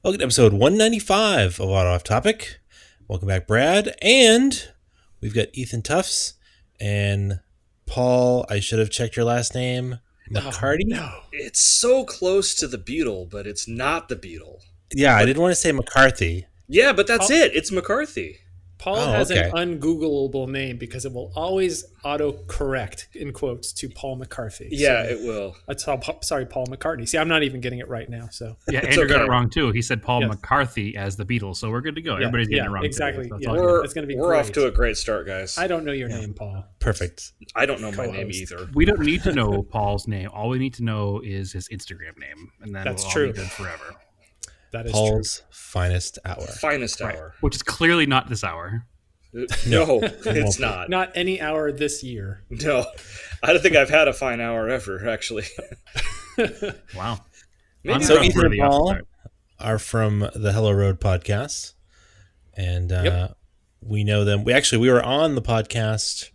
Welcome to episode 195 of Auto Off Topic. Welcome back, Brad. And we've got Ethan Tufts and Paul. I should have checked your last name. McCarty? No. It's so close to the Beetle, but it's not the Beetle. Yeah, I But didn't want to say McCarthy. yeah, but that's Paul, it. It's McCarthy. Paul Oh, has an okay. ungoogleable name because it will always auto-correct, in quotes, to Paul McCarthy. Yeah, So it will. that's how, sorry, Paul McCartney. See, I'm not even getting it right now. So Yeah, It's Andrew got okay. it wrong too. He said Paul Yes. McCarthy as the Beatles, so we're good to go. Yeah, Everybody's getting it wrong. exactly. Today, so that's Yeah. all good. We're, That's gonna be we're off great. to a great start, guys. I don't know your name, Paul. Perfect. I don't know my name Co-host. either. We don't need to know Paul's name. All we need to know is his Instagram name, and then That's we'll true. all be good forever. That is Paul's finest hour. Finest Right. hour. Which is clearly not this hour. No, won't it's be. not. true. Not any hour this year. No, I don't think I've had a fine hour ever, actually. Wow. Maybe So I'm Ethan for and the Paul upstart. are from the Hello Road podcast. And Yep. we know them. We were on the podcast.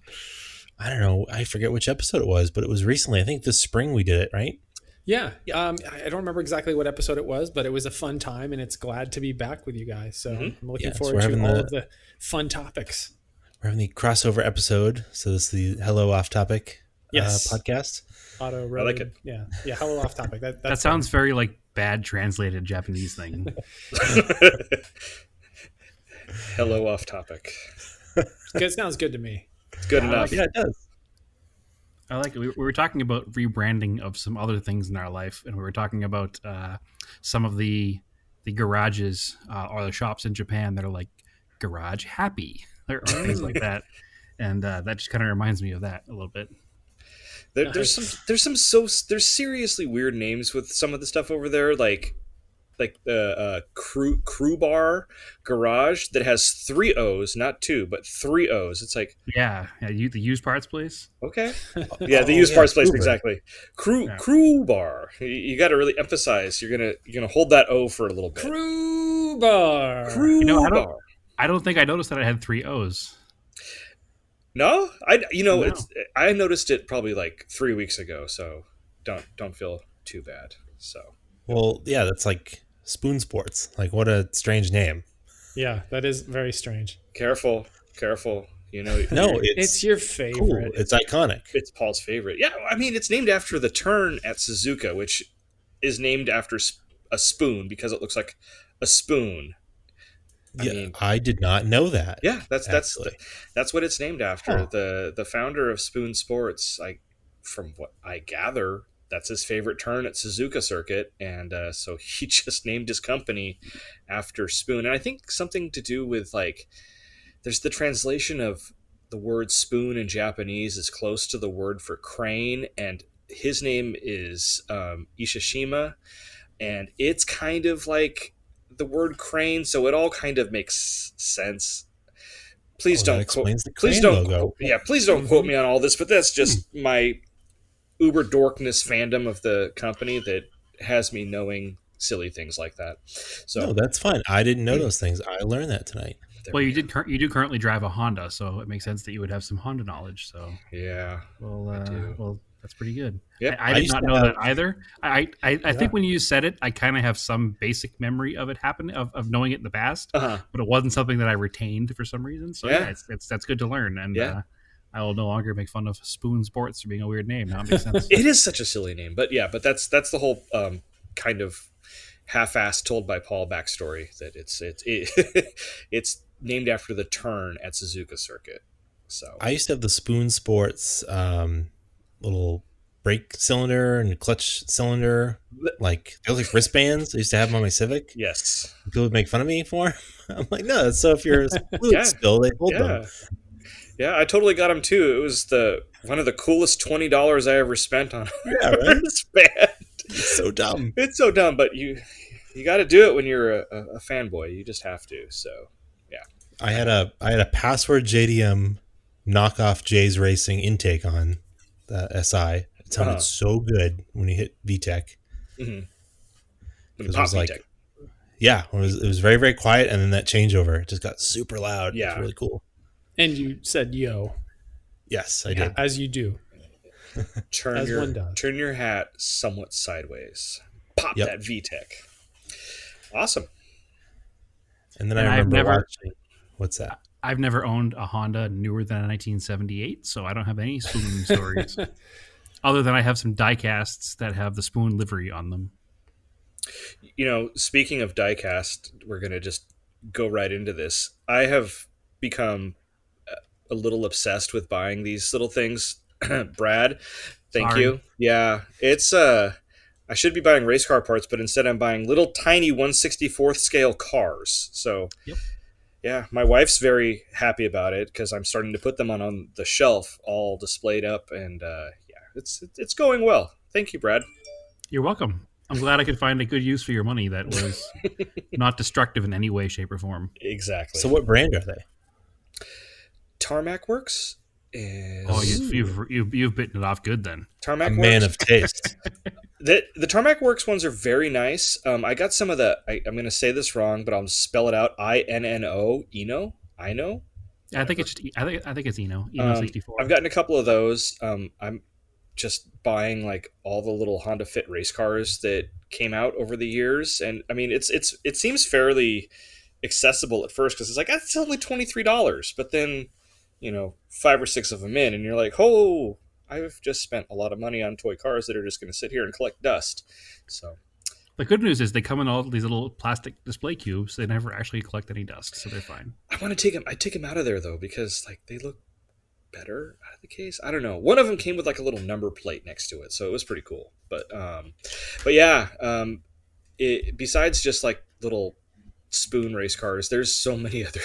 I don't know. I forget which episode it was, but it was recently. I think this spring we did it, right? Yeah. I don't remember exactly what episode it was, but it was a fun time, and it's glad to be back with you guys. So I'm looking Yes, forward we're to having all the- of the fun topics. We're having the crossover episode. So this is the Hello Off Topic Yes. podcast. Auto road. like it. Yeah. Hello, off topic. That sounds very like bad translated Japanese thing. Hello, off topic. good. Sounds good to me. It's good Yeah, I enough. Yeah, it does. I like it. We were talking about rebranding of some other things in our life, and we were talking about some of the garages or the shops in Japan that are like garage happy or things like that, and that just kind of reminds me of that a little bit. There's there's seriously weird names with some of the stuff over there, like crew bar garage that has 3 O's, not 2 but 3 O's. It's like, Yeah, the used parts place. okay, yeah, the Oh, used yeah, parts place, Uber. exactly. Yeah. Crew bar. You got to really emphasize. You're gonna hold that O for a little bit. Crew bar. Crew You know, bar. I don't think I noticed that I had 3 O's. No, No. I noticed it probably like 3 weeks ago. So don't feel too bad. So Well, yeah, that's like Spoon Sports. Like, what a strange name. Yeah, that is very strange. careful. You know, No, It's your cool. favorite. It's iconic. it's Paul's favorite. Yeah, I mean, it's named after the turn at Suzuka, which is named after a spoon because it looks like a spoon. I Yeah, mean, I did not know that. yeah, that's actually. that's what it's named after. Huh. The founder of Spoon Sports, from what I gather, that's his favorite turn at Suzuka Circuit, and so he just named his company after Spoon. And I think something to do with like, there's the translation of the word spoon in Japanese is close to the word for crane, and his name is Ishishima, and it's kind of like the word crane, so it all kind of makes sense. Please Oh, that don't quote. explains the Please crane don't. logo. Please don't quote me on all this, but that's just my uber dorkness fandom of the company that has me knowing silly things like that. So No, that's fine. I didn't know those things. I learned that tonight. there Well, we you go. do currently drive a Honda, so it makes sense that you would have some Honda knowledge. So, Yeah. do. well, that's pretty good. Yep. I I did used not to know have- that either. I think when you said it, I kind of have some basic memory of it happening, of knowing it in the past, Uh-huh. but it wasn't something that I retained for some reason. So Yeah. yeah, that's good to learn, and Yeah. I will no longer make fun of Spoon Sports for being a weird name. Now it makes sense. It is such a silly name, but yeah, but that's the whole kind of half-assed told by Paul backstory that it's named after the turn at Suzuka Circuit. So I used to have the Spoon Sports little brake cylinder and clutch cylinder. Like, they look like wristbands. I used to have them on my Civic. yes, People would make fun of me for 'em. I'm like, no, so if you're a fluid Yeah. spill, they hold yeah, them. yeah. I totally got him too. It was one of the coolest $20 I ever spent on Yeah, a right? wristband. It's so dumb. It's so dumb, but you got to do it when you're a fanboy. You just have to. So I had a Password JDM knockoff Jay's Racing intake on the SI. It sounded Uh-huh. so good when you hit VTEC. when It Pop was like, VTEC. yeah, it was very, very quiet, and then that changeover it just got super loud. Yeah. It's really cool. And you said yo, Yes, I did. as you do. turn as one does. your hat somewhat sideways. Pop Yep. that VTEC. Awesome. And then And I I've remember never- watching. What's that? I've never owned a Honda newer than a 1978, so I don't have any Spoon stories. Other than I have some die casts that have the Spoon livery on them. Speaking of diecast, we're going to just go right into this. I have become a little obsessed with buying these little things. Brad, thank Sorry. you. Yeah, it's I should be buying race car parts, but instead I'm buying little tiny 1/64th scale cars. So, Yep. yeah, my wife's very happy about it because I'm starting to put them on the shelf, all displayed up, and it's going well. Thank you, Brad. You're welcome. I'm glad I could find a good use for your money that was not destructive in any way, shape, or form. Exactly. So what brand are they? Tarmac Works is Oh, you've bitten it off good then. Tarmac A Works. man of taste. The Tarmac Works ones are very nice. I got some of I'm going to say this wrong, but I'll spell it out. INNO. I know. I think it's Eno 64. I've gotten a couple of those. I'm just buying like all the little Honda Fit race cars that came out over the years, and I mean it seems fairly accessible at first because it's like that's only $23, but then 5 or 6 of them in, and you're like, oh, I've just spent a lot of money on toy cars that are just going to sit here and collect dust. So The good news is they come in all these little plastic display cubes. They never actually collect any dust, so they're fine. I want to take them. I take them out of there though because like they look better out of the case. I don't know. One of them came with like a little number plate next to it, so it was pretty cool. But yeah. Besides just like little Spoon race cars, there's so many other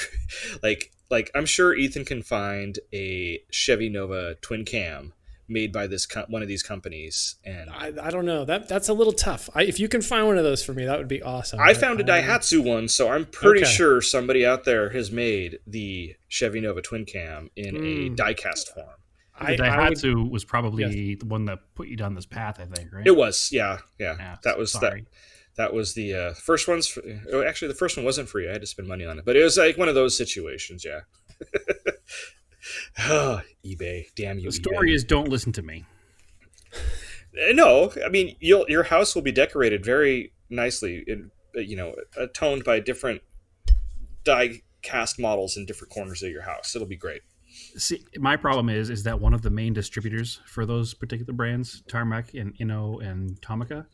like I'm sure Ethan can find a Chevy Nova twin cam made by one of these companies, and I don't know. That's a little tough. If you can find one of those for me, that would be awesome. I found a Daihatsu one, so I'm pretty Okay. sure somebody out there has made the Chevy Nova twin cam in a diecast form. The Daihatsu was probably the one that put you down this path, I think, right? It was, yeah. Yeah, That was sorry. That was the first one's. Actually, the first one wasn't free. I had to spend money on it, but it was like one of those situations. Yeah. eBay, damn you! The story is don't listen to me. No, I mean your house will be decorated very nicely, toned by different die cast models in different corners of your house. It'll be great. See, my problem is that one of the main distributors for those particular brands, Tarmac and Inno and Tomica,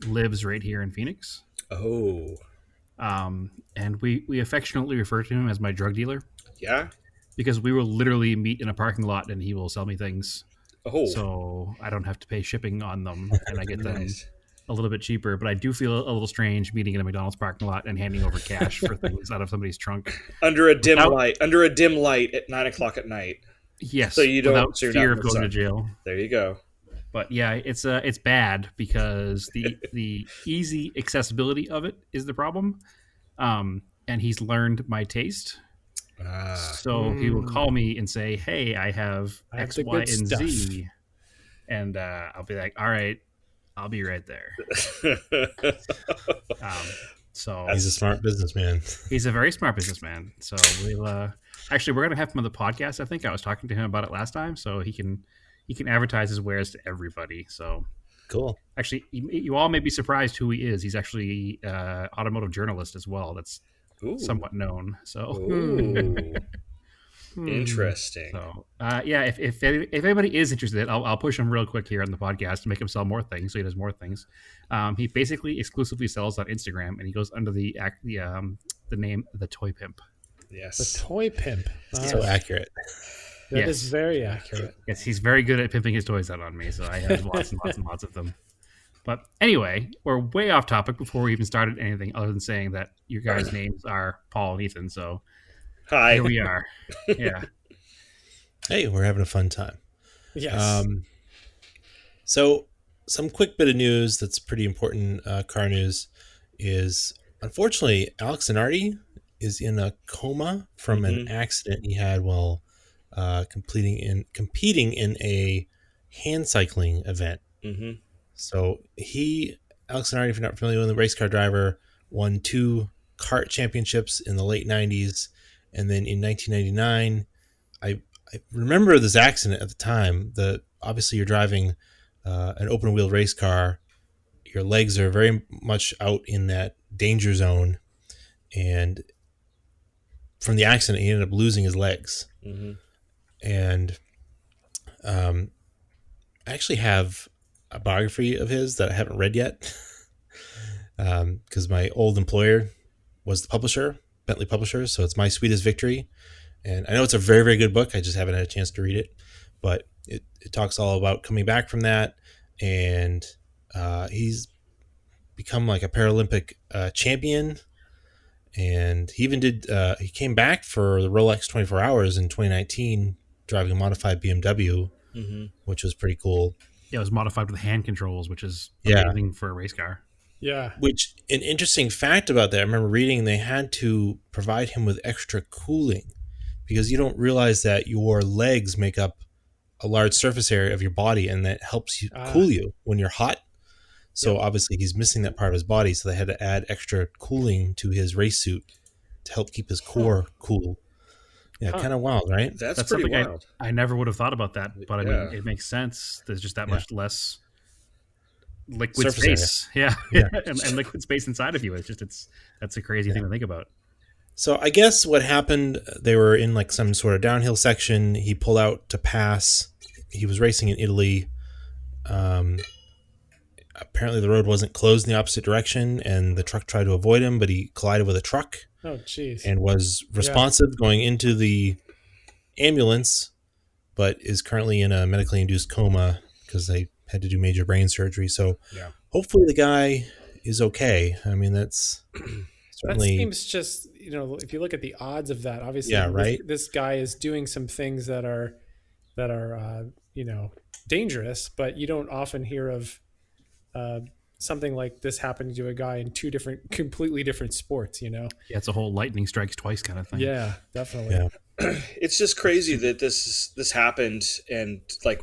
lives right here in Phoenix. Oh, And we affectionately refer to him as my drug dealer yeah. because we will literally meet in a parking lot and he will sell me things. Oh, So I don't have to pay shipping on them and I get them nice. a little bit cheaper. But I do feel a little strange meeting in a McDonald's parking lot and handing over cash for things out of somebody's trunk. Under a dim Without- light at 9:00 at night. Yes, So you don't- without so you're fear not of in the going to sun. jail. There you go. But yeah, it's bad because the easy accessibility of it is the problem. And he's learned my taste. So he will call me and say, "Hey, I have I have X, the Y, good and stuff." Z," and I'll be like, "All right, I'll be right there." So He's a smart businessman. he's a very smart businessman. So we'll actually we're gonna have him on the podcast. I think I was talking to him about it last time, so he can advertise his wares to everybody. So Cool. actually, you all may be surprised who he is. He's actually automotive journalist as well. That's Ooh. somewhat known. So. Ooh. Interesting. So, yeah, if anybody is interested, I'll push him real quick here on the podcast to make him sell more things, so he does more things. He basically exclusively sells on Instagram, and he goes under the name The Toy Pimp. The Yes. toy pimp. So accurate. That Yes. is very accurate. Yes, he's very good at pimping his toys out on me, so I have lots and lots and lots of them. But anyway, we're way off topic before we even started anything other than saying that your guys' names are Paul and Ethan, so Hi. here we are. Yeah. Hey, we're having a fun time. Yes. So some quick bit of news that's pretty important, car news, is unfortunately Alex Zanardi is in a coma from an accident he had while competing in a hand cycling event. Mm-hmm. So Alex Zanardi, if you're not familiar with the race car driver, won 2 kart championships in the late 90s. And then in 1999, I remember this accident at the time. Obviously you're driving an open wheel race car. Your legs are very much out in that danger zone. and from the accident, he ended up losing his legs. Mm-hmm. And I actually have a biography of his that I haven't read yet, because my old employer was the publisher, Bentley Publishers. So it's My Sweetest Victory. And I know it's a very, very good book. I just haven't had a chance to read it. But it talks all about coming back from that. And he's become like a Paralympic champion. And he even he came back for the Rolex 24 Hours in 2019, driving a modified BMW, Mm-hmm. which was pretty cool. Yeah, it was modified with hand controls, which is Yeah. amazing for a race car. Yeah. Which, an interesting fact about that, I remember reading they had to provide him with extra cooling because you don't realize that your legs make up a large surface area of your body, and that helps you cool you when you're hot. So obviously he's missing that part of his body, so they had to add extra cooling to his race suit to help keep his core cool. Yeah, kind of wild, right? That's pretty something wild. I never would have thought about that, but I Yeah. mean, it makes sense. There's just that much less liquid Surface space. area. Yeah, and liquid space inside of you. That's a crazy thing to think about. So I guess what happened, they were in like some sort of downhill section. He pulled out to pass. He was racing in Italy. Apparently the road wasn't closed in the opposite direction, and the truck tried to avoid him, but he collided with a truck. Oh, jeez. And was responsive going into the ambulance, but is currently in a medically induced coma because they had to do major brain surgery. So hopefully the guy is okay. I mean, that's certainly... That seems just, if you look at the odds of that, obviously right? this guy is doing some things that are dangerous, but you don't often hear of something like this happening to a guy in two completely different sports, Yeah, it's a whole lightning strikes twice kind of thing. Yeah, definitely. Yeah. It's just crazy that this happened, and like,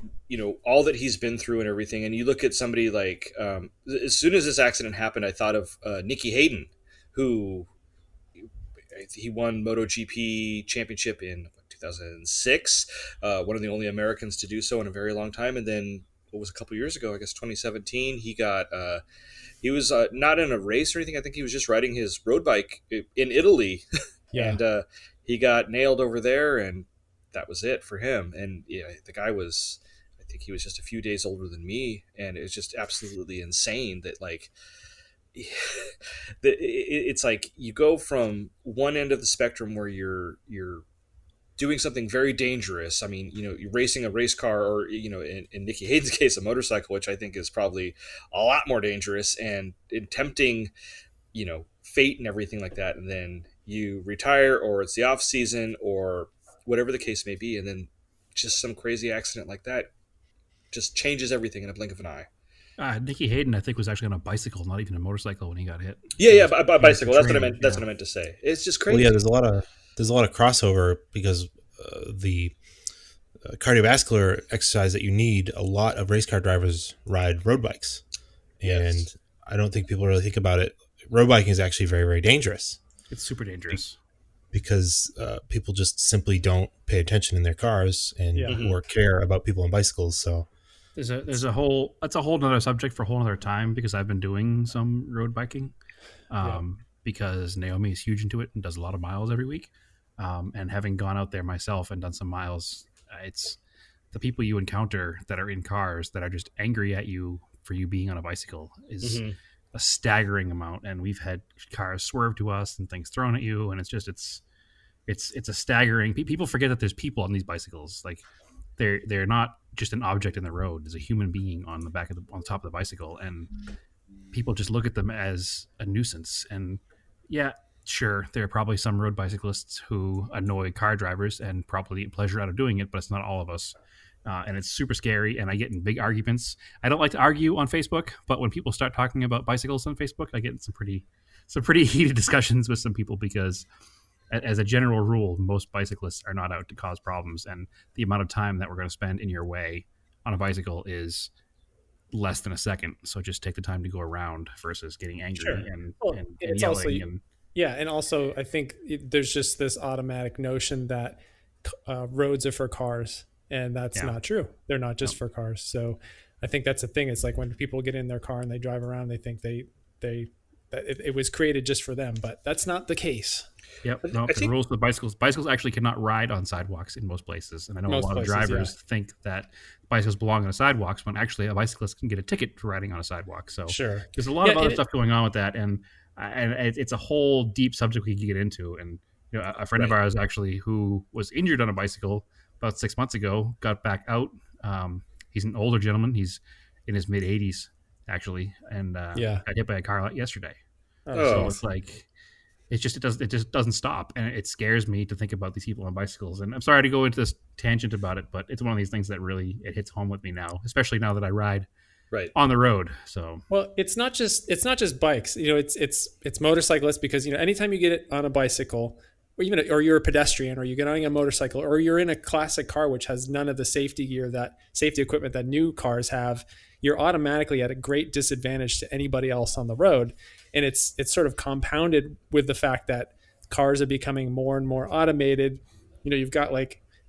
all that he's been through and everything. And you look at somebody like, as soon as this accident happened, I thought of Nicky Hayden, who he won MotoGP championship in 2006, one of the only Americans to do so in a very long time. And then what was a couple years ago, I guess 2017, he got he was not in a race or anything. I think he was just riding his road bike in Italy. Yeah. And he got nailed over there, and that was it for him. And the guy was, I think he was just a few days older than me, and it was just absolutely insane that, like, it's like you go from one end of the spectrum where you're doing something very dangerous. I mean, you're racing a race car, or in Nicky Hayden's case, a motorcycle, which I think is probably a lot more dangerous and tempting, fate and everything like that. And then you retire, or it's the off season, or whatever the case may be, and then just some crazy accident like that just changes everything in a blink of an eye. Nicky Hayden, I think, was actually on a bicycle, not even a motorcycle, when he got hit. Yeah, by bicycle. That's what I meant. That's what I meant to say. It's just crazy. Well, yeah, there's a lot of crossover because the cardiovascular exercise that you need. A lot of race car drivers ride road bikes, and I don't think people really think about it. Road biking is actually very, very dangerous. It's super dangerous because people just simply don't pay attention in their cars or care about people on bicycles. So that's a whole nother subject for a whole nother time, because I've been doing some road biking because Naomi is huge into it and does a lot of miles every week. And having gone out there myself and done some miles, it's the people you encounter that are in cars that are just angry at you for you being on a bicycle is a staggering amount. And we've had cars swerve to us and things thrown at you, and it's a staggering. People forget that there's people on these bicycles. Like they're not just an object in the road. There's a human being on the top of the bicycle, and people just look at them as a nuisance. And yeah, sure, there are probably some road bicyclists who annoy car drivers and probably get pleasure out of doing it, but it's not all of us. And it's super scary, and I get in big arguments. I don't like to argue on Facebook, but when people start talking about bicycles on Facebook, I get in some pretty heated discussions with some people, because as a general rule, most bicyclists are not out to cause problems, and the amount of time that we're going to spend in your way on a bicycle is less than a second. So just take the time to go around versus getting angry and it's yelling. Also, and also I think there's just this automatic notion that roads are for cars, and that's not true. They're not just for cars. So I think that's the thing. It's like when people get in their car and they drive around, they think it was created just for them, but that's not the case. Yep. No, the rules with bicycles actually cannot ride on sidewalks in most places. And I know a lot of drivers think that bicycles belong on sidewalks when actually a bicyclist can get a ticket for riding on a sidewalk. So sure, there's a lot of other stuff going on with that. And it's a whole deep subject we can get into. And a friend of ours actually who was injured on a bicycle about 6 months ago got back out. He's an older gentleman. He's in his mid 80s actually, and got hit by a car yesterday. So it's like it just doesn't stop, and it scares me to think about these people on bicycles. And I'm sorry to go into this tangent about it, but it's one of these things that really it hits home with me now, especially now that I ride on the road. So it's not just bikes. It's motorcyclists, because anytime you get it on a bicycle, or you're a pedestrian, or you get on a motorcycle, or you're in a classic car which has none of the safety equipment that new cars have, you're automatically at a great disadvantage to anybody else on the road. And it's sort of compounded with the fact that cars are becoming more and more automated. You've got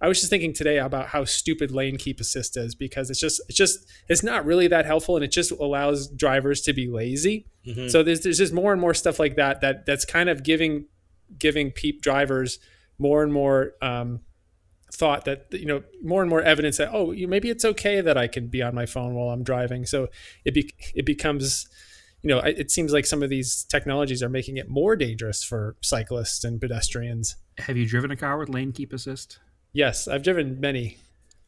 I was just thinking today about how stupid lane keep assist is, because it's not really that helpful, and it just allows drivers to be lazy. Mm-hmm. So there's just more and more stuff like that's kind of giving drivers more and more thought that more and more evidence that maybe it's okay that I can be on my phone while I'm driving. So it becomes it seems like some of these technologies are making it more dangerous for cyclists and pedestrians. Have you driven a car with lane keep assist? Yes, I've driven many.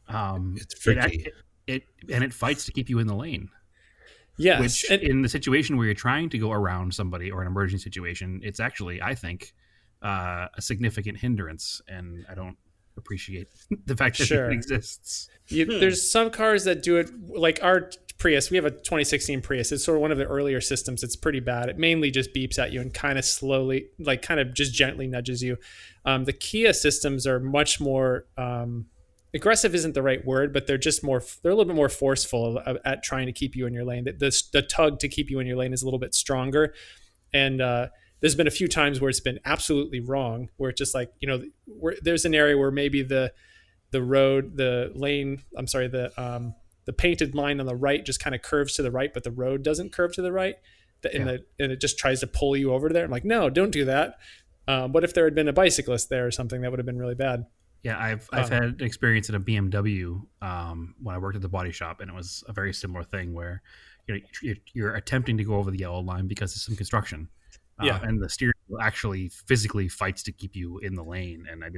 It's freaky. It fights to keep you in the lane. Yes. Which in the situation where you're trying to go around somebody or an emergency situation, it's actually, I think, a significant hindrance, and I don't appreciate the fact that it exists. There's some cars that do it, like our Prius. We have a 2016 Prius. It's sort of one of the earlier systems. It's pretty bad. It mainly just beeps at you and kind of slowly, kind of just gently nudges you. The Kia systems are much more aggressive isn't the right word, but they're a little bit more forceful at trying to keep you in your lane. The tug to keep you in your lane is a little bit stronger. And there's been a few times where it's been absolutely wrong, where it's just there's an area where maybe the painted line on the right just kind of curves to the right, but the road doesn't curve to the right. And it just tries to pull you over there. I'm like, no, don't do that. What if there had been a bicyclist there or something? That would have been really bad. Yeah, I've had an experience in a BMW when I worked at the body shop, and it was a very similar thing where you're attempting to go over the yellow line because of some construction. And the steering wheel actually physically fights to keep you in the lane, and it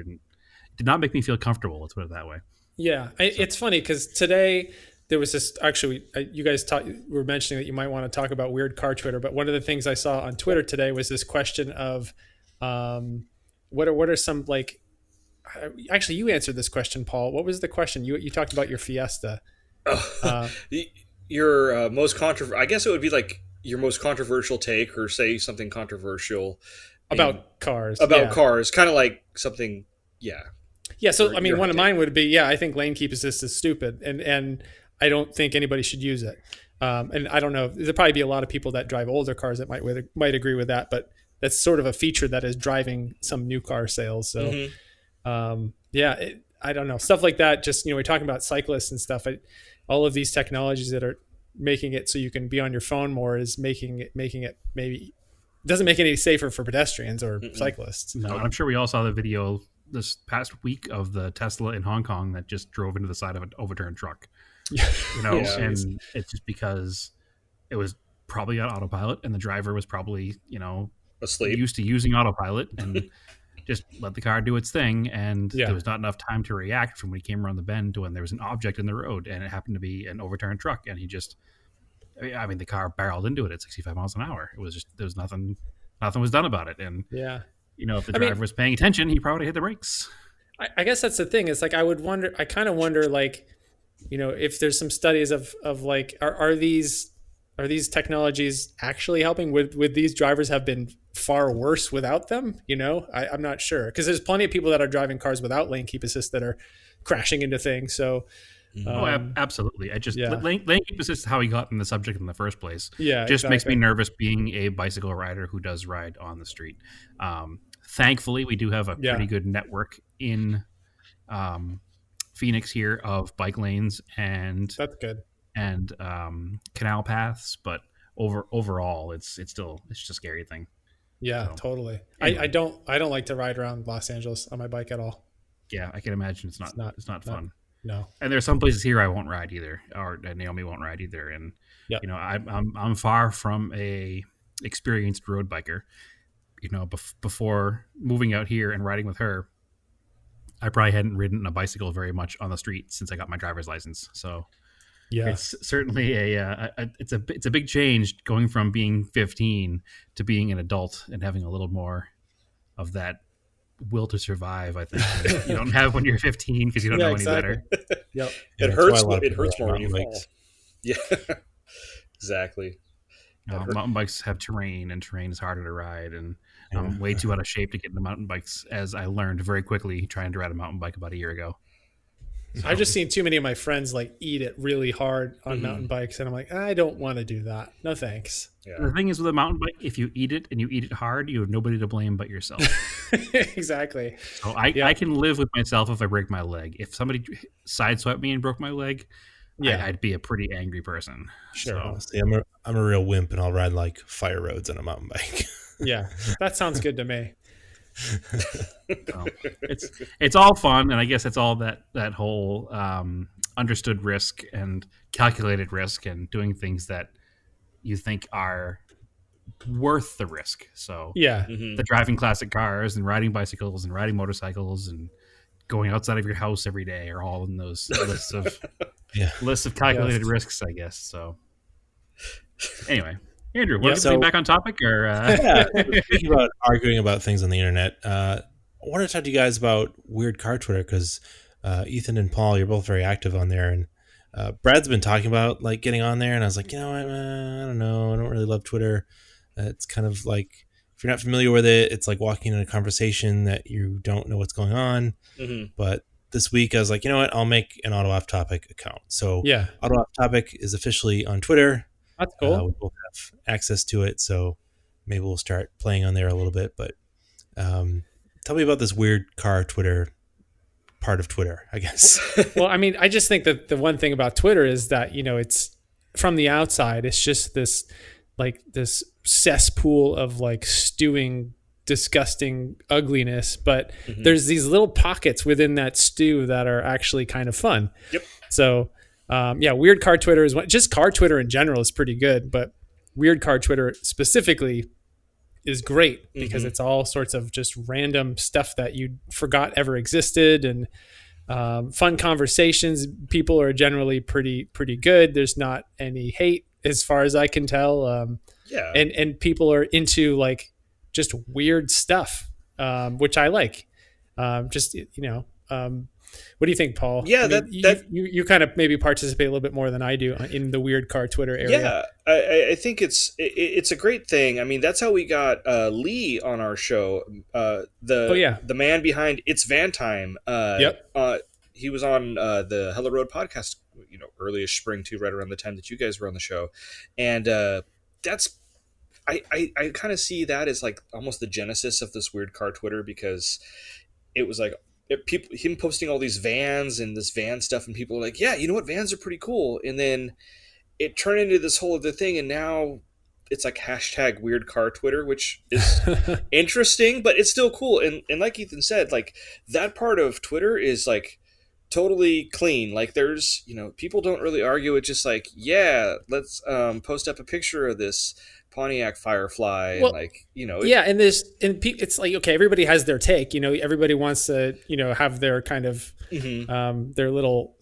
did not make me feel comfortable. Let's put it that way. Yeah, it's funny because today there was this. Actually, you guys were mentioning that you might want to talk about weird car Twitter, but one of the things I saw on Twitter today was this question of, what are some Actually, you answered this question, Paul. What was the question? You talked about your Fiesta. Your most controversial. I guess it would be your most controversial take, or say something controversial about cars. Cars, kind of like something. Yeah. Yeah. So one of mine would be, I think lane keep assist is stupid, and I don't think anybody should use it. And I don't know. There'll probably be a lot of people that drive older cars that might agree with that, but that's sort of a feature that is driving some new car sales. So. Mm-hmm. I don't know, stuff like that. Just, we're talking about cyclists and stuff. All of these technologies that are making it so you can be on your phone more is making it maybe doesn't make it any safer for pedestrians or cyclists. No, I'm sure we all saw the video this past week of the Tesla in Hong Kong that just drove into the side of an overturned truck. And it's just because it was probably on autopilot, and the driver was probably, asleep, used to using autopilot, and just let the car do its thing, and there was not enough time to react from when he came around the bend to when there was an object in the road, and it happened to be an overturned truck, and the car barreled into it at 65 miles an hour. It was just, there was nothing was done about it. And if the driver was paying attention, he probably hit the brakes. I guess that's the thing. It's I kind of wonder if there's some studies of are these technologies actually helping? Would these drivers have been far worse without them? I'm not sure, because there's plenty of people that are driving cars without lane keep assist that are crashing into things. So absolutely. Lane keep assist is how he got in the subject in the first place. Just makes me nervous being a bicycle rider who does ride on the street. Thankfully, we do have a pretty good network in Phoenix here of bike lanes, and that's good, and canal paths, but overall, it's just a scary thing. Yeah, So, totally. anyway. I don't like to ride around Los Angeles on my bike at all. Yeah, I can imagine it's not fun. No. And there's some places here I won't ride either, or Naomi won't ride either. And Yep. I'm far from a experienced road biker. Before moving out here and riding with her, I probably hadn't ridden a bicycle very much on the street since I got my driver's license. So Yeah. it's certainly it's a big change going from being 15 to being an adult and having a little more of that will to survive. I think you don't have when you're 15 because you don't know any better. Yep. It that's hurts. why a lot of It people hurts ride more when you mountain fall. bikes. Yeah, exactly. Mountain bikes have terrain, and terrain is harder to ride. And I'm way too out of shape to get into mountain bikes, as I learned very quickly trying to ride a mountain bike about a year ago. So, I've just seen too many of my friends like eat it really hard on Mhm. mountain bikes, and I'm like, I don't want to do that. No thanks. Yeah. the thing is with a mountain bike, if you eat it and you eat it hard, you have nobody to blame but yourself. Exactly. So I can live with myself if I break my leg. If somebody sideswiped me and broke my leg, Yeah. I'd be a pretty angry person. Sure. So, See, I'm a real wimp, and I'll ride like fire roads on a mountain bike. Yeah. That sounds good to me. so it's all fun, and I guess it's all that whole understood risk and calculated risk, and doing things that you think are worth the risk. So Yeah. Mhm. the driving classic cars and riding bicycles and riding motorcycles and going outside of your house every day are all in those lists of Yeah. calculated Yes. risks, I guess. So anyway, Andrew, Yep. want to So- back on topic or Yeah, speaking about arguing about things on the internet, I want to talk to you guys about weird car Twitter because Ethan and Paul, you're both very active on there, and Brad's been talking about like getting on there, and I was like, I don't know, I don't really love Twitter. It's kind of like if you're not familiar with it, it's like walking in a conversation that you don't know what's going on. Mhm. But this week, I was like, you know what, I'll make an Auto Off Topic account. So Yeah. Auto Off Topic is officially on Twitter. That's cool. We both have access to it, so maybe we'll start playing on there a little bit. But tell me about this weird car Twitter part of Twitter, I guess. Well, I mean, I just think that the one thing about Twitter is that, it's from the outside, it's just this cesspool of like stewing, disgusting ugliness. But Mhm. there's these little pockets within that stew that are actually kind of fun. Yep. So, weird car Twitter is just car Twitter in general is pretty good, but weird car Twitter specifically is great because Mhm. it's all sorts of just random stuff that you forgot ever existed, and fun conversations. People are generally pretty good. There's not any hate as far as I can tell. Yeah. And people are into like just weird stuff, which I like. What do you think, Paul? Yeah, I mean, you kind of maybe participate a little bit more than I do in the weird car Twitter area. Yeah, I think it's a great thing. I mean, that's how we got Lee on our show. The man behind It's Van Time. Yep. He was on the Hello Road podcast, earliest spring too, right around the time that you guys were on the show, and that's. I kind of see that as like almost the genesis of this weird car Twitter, because it was like him posting all these vans and this van stuff, and people are like, yeah, you know what, vans are pretty cool, and then it turned into this whole other thing, and now it's like hashtag weird car Twitter, which is interesting, but it's still cool. And like Ethan said, like that part of Twitter is like totally clean. Like there's, people don't really argue. It's just like, yeah, let's post up a picture of this Pontiac Firefly. Well, and it's like, okay, everybody has their take, everybody wants to, have their kind of, Mhm. their little,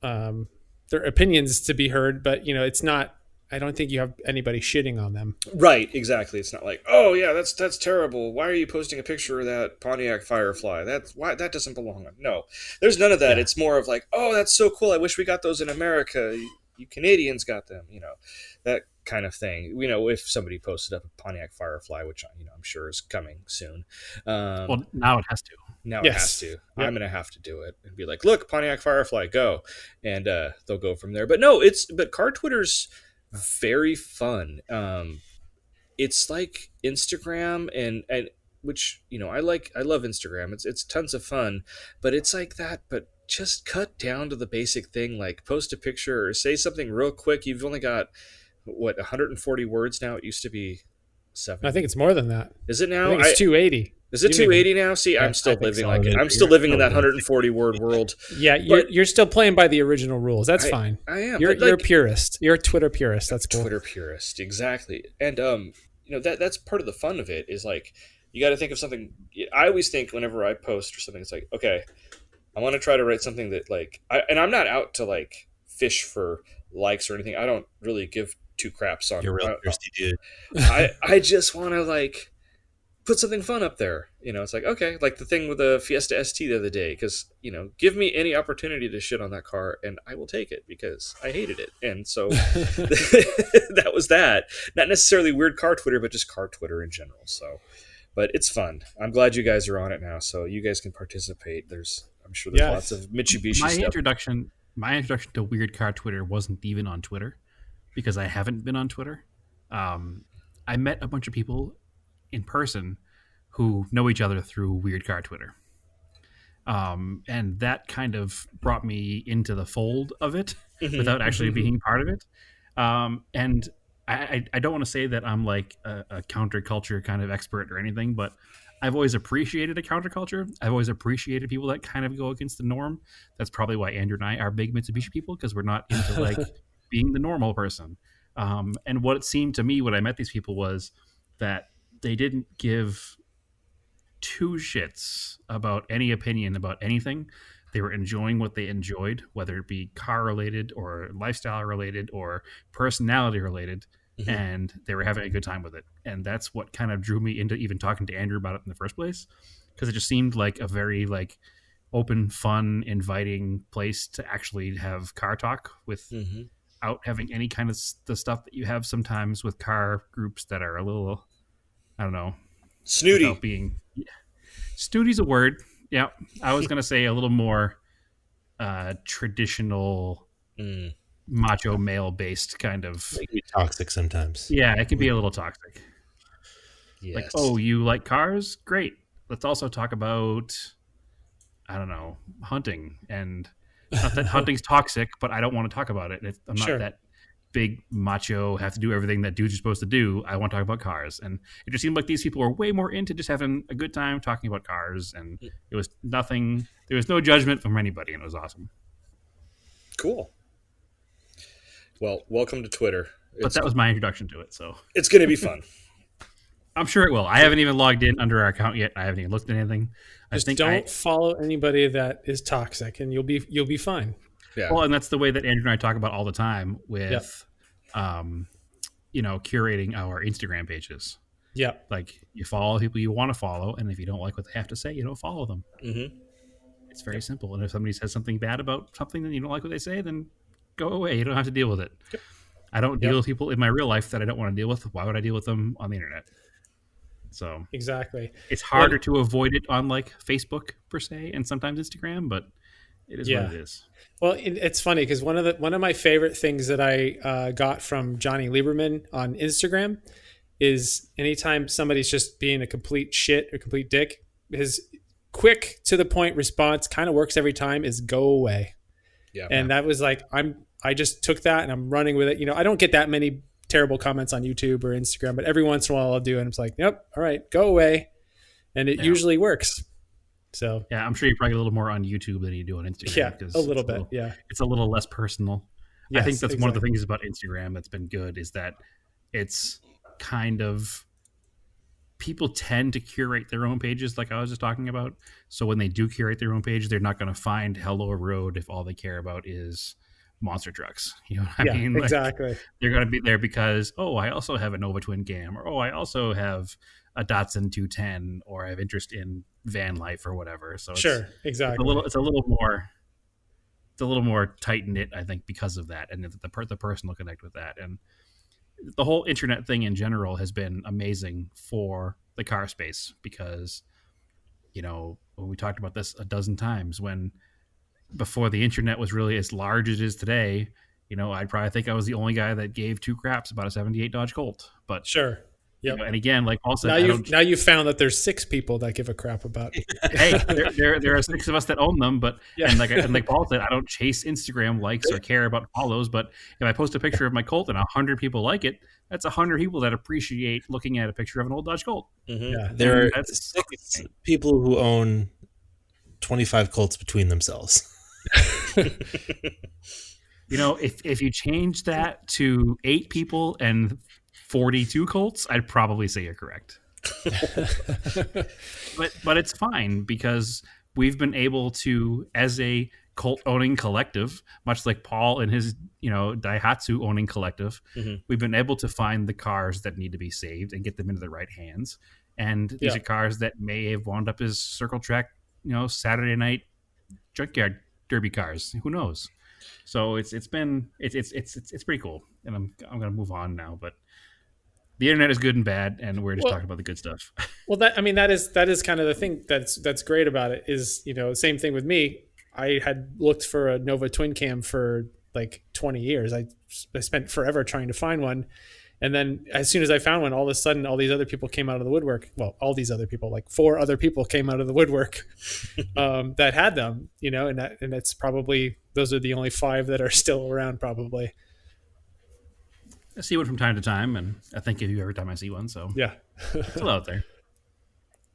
their opinions to be heard, but it's not, I don't think you have anybody shitting on them. Right, exactly. It's not like, oh yeah, that's terrible. Why are you posting a picture of that Pontiac Firefly? That doesn't belong. No, there's none of that. Yeah. It's more of like, oh, that's so cool. I wish we got those in America. You Canadians got them. That kind of thing. If somebody posted up a Pontiac Firefly, which I'm sure is coming soon. well, now it has to. Now Yes. it has to. Yep. I'm going to have to do it and be like, look, Pontiac Firefly, go. And they'll go from there. But but car Twitter's very fun. It's like Instagram and which, I love Instagram. It's tons of fun, but it's like that, but just cut down to the basic thing, like post a picture or say something real quick. You've only got 140 words now. It used to be 70. I think it's more than that. Is it I now? think it's 280. Is it 280 now? See, Yeah, I'm still I think living so. like I'm still living in that 140 word world. Yeah, you're still playing by the original rules. That's fine. I am. You're but, a purist. You're a Twitter purist. That's cool. Twitter purist, exactly. And that's part of the fun of it is like you got to think of something. I always think whenever I post or something, it's like, okay, I want to try to write something that like and I'm not out to like fish for likes or anything. I don't really give two craps on. You're a real thirsty dude. I just want to like put something fun up there. It's like, okay, like the thing with the Fiesta ST the other day, because give me any opportunity to shit on that car and I will take it because I hated it. And so that was that. Not necessarily weird car Twitter, but just car Twitter in general. So, but it's fun. I'm glad you guys are on it now, so you guys can participate. I'm sure there's lots of Mitsubishi my stuff. My introduction to weird car Twitter wasn't even on Twitter because I haven't been on Twitter. I met a bunch of people in person who know each other through weird car Twitter. And that kind of brought me into the fold of it without actually being part of it. And I don't want to say that I'm like a counterculture kind of expert or anything, but I've always appreciated a counterculture. I've always appreciated people that kind of go against the norm. That's probably why Andrew and I are big Mitsubishi people, because we're not into like being the normal person. And what it seemed to me when I met these people was that they didn't give two shits about any opinion about anything. They were enjoying what they enjoyed, whether it be car related or lifestyle related or personality related. And they were having a good time with it. And that's what kind of drew me into even talking to Andrew about it in the first place, because it just seemed like a very like open, fun, inviting place to actually have car talk without having any kind of the stuff that you have sometimes with car groups that are a little, I don't know, snooty. Snooty's a word. Yeah, I was gonna say a little more traditional. Macho male based kind of. It can be toxic sometimes. Yeah, it can be a little toxic. Yes. Like, oh, you like cars? Great. Let's also talk about, I don't know, hunting. And not that hunting's toxic, but I don't want to talk about it. I'm not that big macho, have to do everything that dudes are supposed to do. I want to talk about cars. And it just seemed like these people were way more into just having a good time talking about cars. And it was nothing, there was no judgment from anybody, and it was awesome. Cool. Well, welcome to Twitter. But that was my introduction to it, so it's going to be fun. I'm sure it will. I haven't even logged in under our account yet. I haven't even looked at anything. Just don't follow anybody that is toxic, and you'll be fine. Yeah. Well, and that's the way that Andrew and I talk about all the time with, curating our Instagram pages. Yeah. Like you follow people you want to follow, and if you don't like what they have to say, you don't follow them. It's very simple. And if somebody says something bad about something, then you don't like what they say, then go away. You don't have to deal with it. Yep. I don't deal with people in my real life that I don't want to deal with. Why would I deal with them on the internet? So exactly, it's harder to avoid it on like Facebook per se, and sometimes Instagram, but it is what it is. Well, it's funny because one of my favorite things that I got from Johnny Lieberman on Instagram is anytime somebody's just being a complete shit or complete dick, his quick to the point response kind of works every time is go away. Yeah, and that was like I just took that and I'm running with it. I don't get that many terrible comments on YouTube or Instagram, but every once in a while I'll do it. And it's like, yep, all right, go away. And it usually works. So yeah, I'm sure you probably get a little more on YouTube than you do on Instagram. Yeah, a little bit. It's a little less personal. Yes, I think that's one of the things about Instagram that's been good is that it's kind of people tend to curate their own pages, like I was just talking about. So when they do curate their own page, they're not going to find Hello Road if all they care about is monster trucks. You know what I mean? Like, exactly. They're going to be there because, I also have a Nova Twin Cam, or I also have a Datsun 210, or I have interest in van life or whatever. So exactly. It's a little more tight knit, I think, because of that, and the person will connect with that. And the whole internet thing in general has been amazing for the car space because, when we talked about this a dozen times, when before the internet was really as large as it is today, I'd probably think I was the only guy that gave two craps about a 78 Dodge Colt. But Yep. And again, like Paul said, Now you've found that there's 6 people that give a crap about. Hey, there are 6 of us that own them, but Yeah. and like Paul said, I don't chase Instagram likes or care about follows. But if I post a picture of my Colt and 100 people like it, that's 100 people that appreciate looking at a picture of an old Dodge Colt. Yeah. There are That's 6 people who own 25 Colts between themselves. If you change that to 8 people and 42 Colts, I'd probably say you're correct. but it's fine because we've been able to, as a Colt owning collective, much like Paul and his Daihatsu owning collective, we've been able to find the cars that need to be saved and get them into the right hands. And these are cars that may have wound up as circle track, Saturday night junkyard derby cars. Who knows? So it's pretty cool. And I'm gonna move on now, but the internet is good and bad, and we're just talking about the good stuff. Well, that is kind of the thing that's great about it is, same thing with me. I had looked for a Nova twin cam for like 20 years. I spent forever trying to find one. And then as soon as I found one, all of a sudden, all these other people came out of the woodwork. Well, all these other people, like 4 other people came out of the woodwork that had them, and it's probably, those are the only 5 that are still around probably. I see one from time to time, and I think of you every time I see one. So yeah, it's still out there.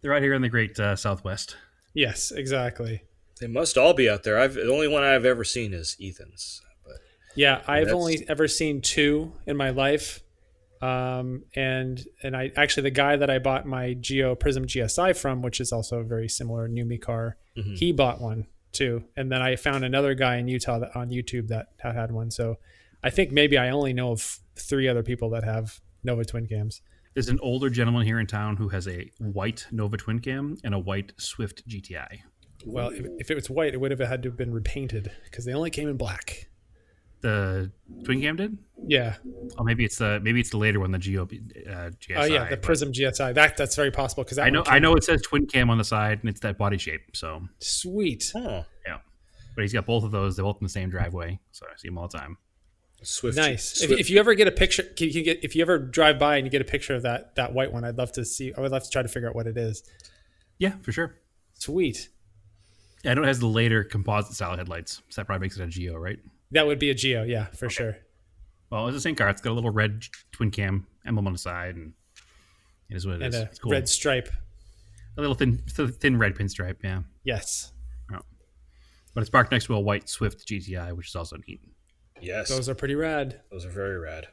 They're right here in the great Southwest. Yes, exactly. They must all be out there. The only one I've ever seen is Ethan's. But yeah, I've only ever seen 2 in my life. And I actually, the guy that I bought my Geo Prism GSI from, which is also a very similar Numi car, he bought one too. And then I found another guy in Utah on YouTube that had one. So I think maybe I only know of 3 other people that have Nova twin cams. There's an older gentleman here in town who has a white Nova twin cam and a white Swift GTI. Well, if it was white, it would have had to have been repainted because they only came in black. The twin cam did? Yeah. Oh, maybe it's the later one, the Geo GSI. Oh yeah, the Prism GSI. That's very possible because I know it says twin cam on the side and it's that body shape. So sweet. Oh. Yeah, but he's got both of those. They're both in the same driveway, so I see them all the time. Swift. Nice. If you ever get a picture, if you ever drive by and you get a picture of that white one, I'd love to see. I would love to try to figure out what it is. Yeah, for sure. Sweet. Yeah, I know it has the later composite style headlights, so that probably makes it a Geo, right? That would be a Geo, yeah, for sure. Well, it's the same car. It's got a little red twin cam emblem on the side, and it is what it is. And it's cool. red stripe. A little thin red pinstripe, yeah. Yes. Oh. But it's parked next to a white Swift GTI, which is also neat. Yes. Those are pretty rad. Those are very rad.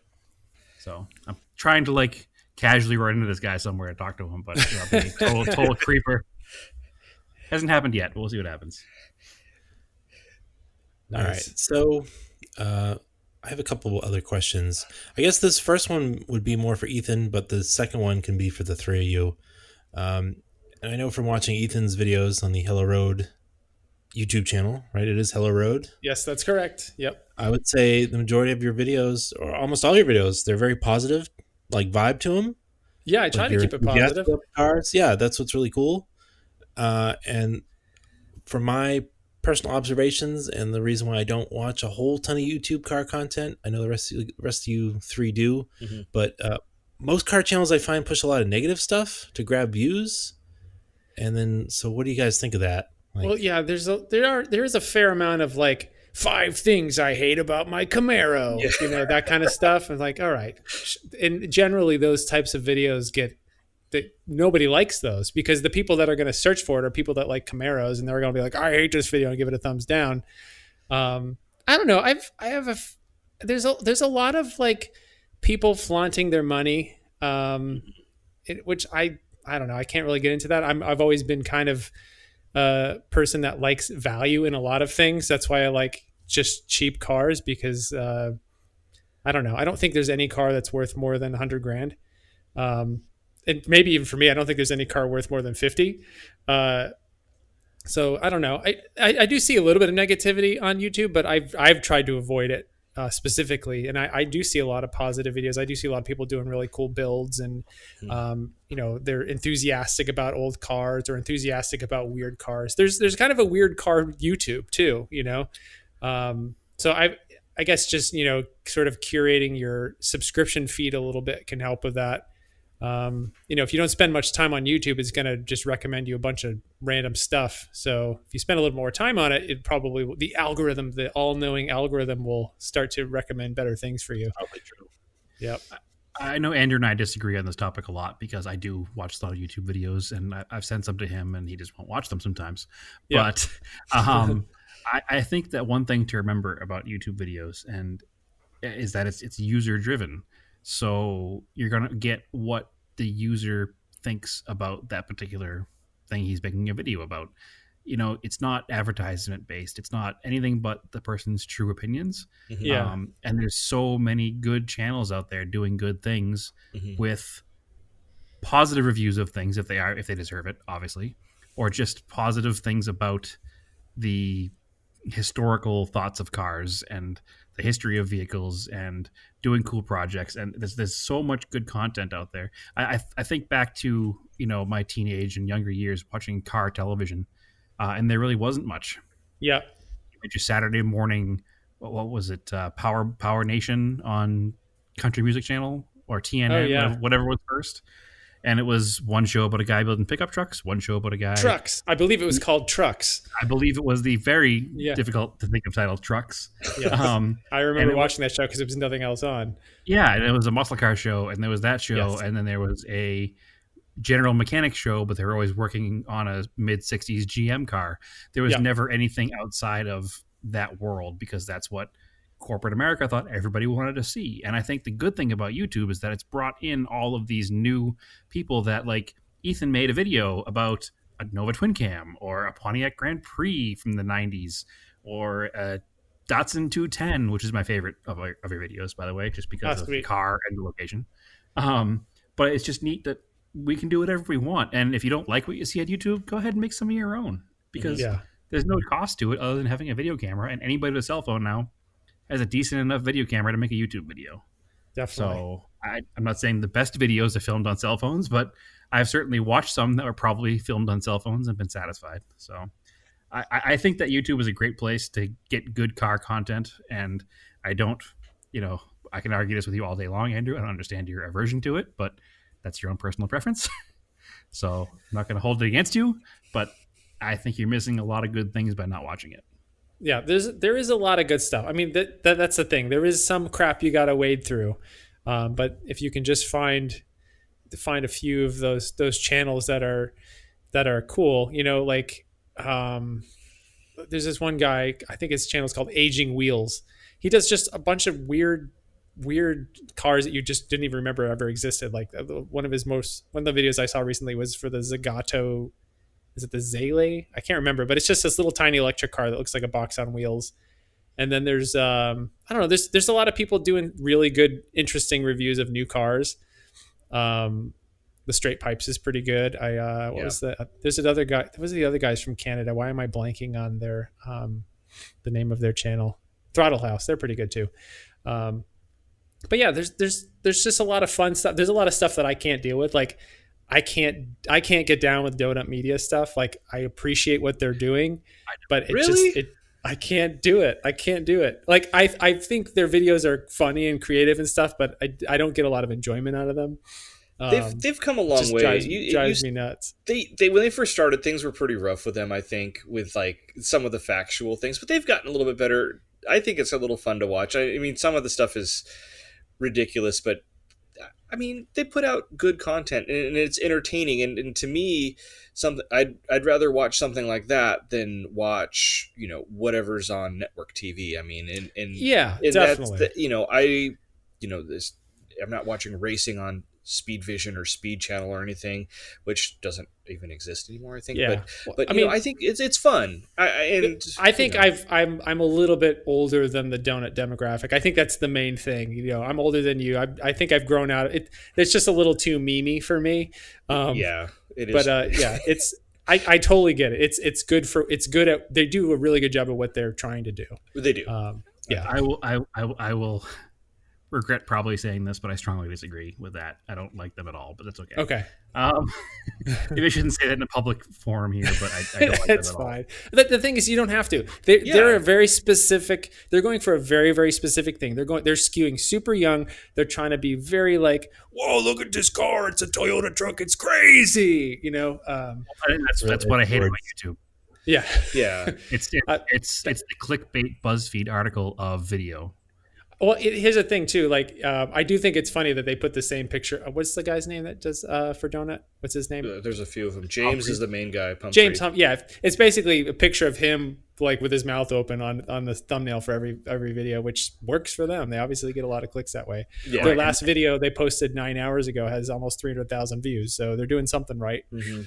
So I'm trying to casually run into this guy somewhere and talk to him, but I'll be total creeper. Hasn't happened yet. We'll see what happens. All right. So I have a couple other questions. I guess this first one would be more for Ethan, but the second one can be for the 3 of you. And I know from watching Ethan's videos on the Hello Road YouTube channel, right? It is Hello Road. Yes, that's correct. Yep. I would say the majority of your videos, or almost all your videos, they're very positive, vibe to them. Yeah, I try to keep it positive. Cars. Yeah, that's what's really cool. And from my personal observations and the reason why I don't watch a whole ton of YouTube car content, I know the rest of you 3 do, but most car channels I find push a lot of negative stuff to grab views. And then, so what do you guys think of that? Well, yeah, there is a fair amount of 5 things I hate about my Camaro, that kind of stuff. And all right. And generally those types of videos that nobody likes those because the people that are going to search for it are people that like Camaros and they're going to be like, I hate this video and give it a thumbs down. I don't know. There's a lot of people flaunting their money, which I don't know. I can't really get into that. I've always been kind of a person that likes value in a lot of things. That's why I like just cheap cars because I don't know. I don't think there's any car that's worth more than $100,000. And maybe even for me, I don't think there's any car worth more than 50. So I don't know. I do see a little bit of negativity on YouTube, but I've tried to avoid it specifically. And I do see a lot of positive videos. I do see a lot of people doing really cool builds and, they're enthusiastic about old cars or enthusiastic about weird cars. There's kind of a weird car YouTube too, So I guess just, sort of curating your subscription feed a little bit can help with that. If you don't spend much time on YouTube, it's going to just recommend you a bunch of random stuff. So if you spend a little more time on it, the all-knowing algorithm will start to recommend better things for you. Probably true. Yep. I know Andrew and I disagree on this topic a lot because I do watch a lot of YouTube videos, and I've sent some to him, and he just won't watch them sometimes. Yeah. But I think that one thing to remember about YouTube videos is that it's user driven. So you're gonna get what the user thinks about that particular thing he's making a video about. It's not advertisement based. It's not anything but the person's true opinions. Mm-hmm. Yeah. And there's so many good channels out there doing good things with positive reviews of things if they deserve it, obviously, or just positive things about the historical thoughts of cars and the history of vehicles and doing cool projects. And there's so much good content out there. I think back to my teenage and younger years watching car television. And there really wasn't much. Yeah. Just Saturday morning, what was it? Power Nation on Country Music Channel or TNN, whatever was first. And it was one show about a guy building pickup trucks, one show about a guy... Trucks. I believe it was called Trucks. I believe it was the very difficult to think of title, Trucks. Yeah. I remember watching that show because there was nothing else on. Yeah, and it was a muscle car show, and there was that show, and then there was a general mechanic show, but they were always working on a mid-60s GM car. There was never anything outside of that world because that's what corporate America thought everybody wanted to see. And I think the good thing about YouTube is that it's brought in all of these new people that, like, Ethan made a video about a Nova Twin Cam or a Pontiac Grand Prix from the 90s or a Datsun 210, which is my favorite of your videos, by the way, just because of the car and the location. But it's just neat that we can do whatever we want. And if you don't like what you see on YouTube, go ahead and make some of your own because there's no cost to it other than having a video camera. And anybody with a cell phone now has a decent enough video camera to make a YouTube video. Definitely. So I'm not saying the best videos are filmed on cell phones, but I've certainly watched some that were probably filmed on cell phones and been satisfied. So I think that YouTube is a great place to get good car content. And I don't, I can argue this with you all day long, Andrew. I don't understand your aversion to it, but that's your own personal preference. So I'm not going to hold it against you, but I think you're missing a lot of good things by not watching it. Yeah, there is a lot of good stuff. I mean, that's the thing. There is some crap you got to wade through, but if you can just find a few of those channels that are cool, there's this one guy. I think his channel is called Aging Wheels. He does just a bunch of weird cars that you just didn't even remember ever existed. Like one of the videos I saw recently was for the Zagato. Is it the Zele? I can't remember, but it's just this little tiny electric car that looks like a box on wheels. And then there's I don't know, there's a lot of people doing really good, interesting reviews of new cars. The Straight Pipes is pretty good. There's another guy. What was the other guys from Canada? Why am I blanking on their the name of their channel? Throttle House. They're pretty good too. But yeah, there's just a lot of fun stuff. There's a lot of stuff that I can't deal with. Like I can't get down with Donut Media stuff. Like I appreciate what they're doing, but I can't do it. I can't do it. Like I think their videos are funny and creative and stuff, but I don't get a lot of enjoyment out of them. They've come a long way. Drives me nuts. They when they first started, things were pretty rough with them, I think, with like some of the factual things, but they've gotten a little bit better. I think it's a little fun to watch. I mean, some of the stuff is ridiculous, but I mean, they put out good content and it's entertaining. And to me, I'd rather watch something like that than watch, whatever's on network TV. I mean, and definitely. I'm not watching racing on Speed Vision or Speed Channel or anything, which doesn't even exist anymore, I think. Yeah. But I think it's fun. I think I'm a little bit older than the donut demographic. I think that's the main thing. I'm older than you. I think I've grown out. It's just a little too memey for me. It is. But it's. I totally get it. It's good at. They do a really good job of what they're trying to do. They do. I will regret probably saying this, but I strongly disagree with that. I don't like them at all, but that's okay. Okay. maybe I shouldn't say that in a public forum here, but I don't like that It's at all. fine. The thing is, you don't have to. They're a very specific. They're going for a very, very specific thing. They're skewing super young. They're trying to be very like, whoa, look at this car. It's a Toyota truck. It's crazy. You know. That's what I hate about YouTube. Yeah. Yeah. It's the clickbait BuzzFeed article of video. Well, here's the thing too. Like, I do think it's funny that they put the same picture. What's the guy's name that does for Donut? What's his name? There's a few of them. James is the main guy. Pumphrey. James yeah, it's basically a picture of him like with his mouth open on the thumbnail for every video, which works for them. They obviously get a lot of clicks that way. Yeah. Their last video they posted 9 hours ago has almost 300,000 views, so they're doing something right. Mm-hmm.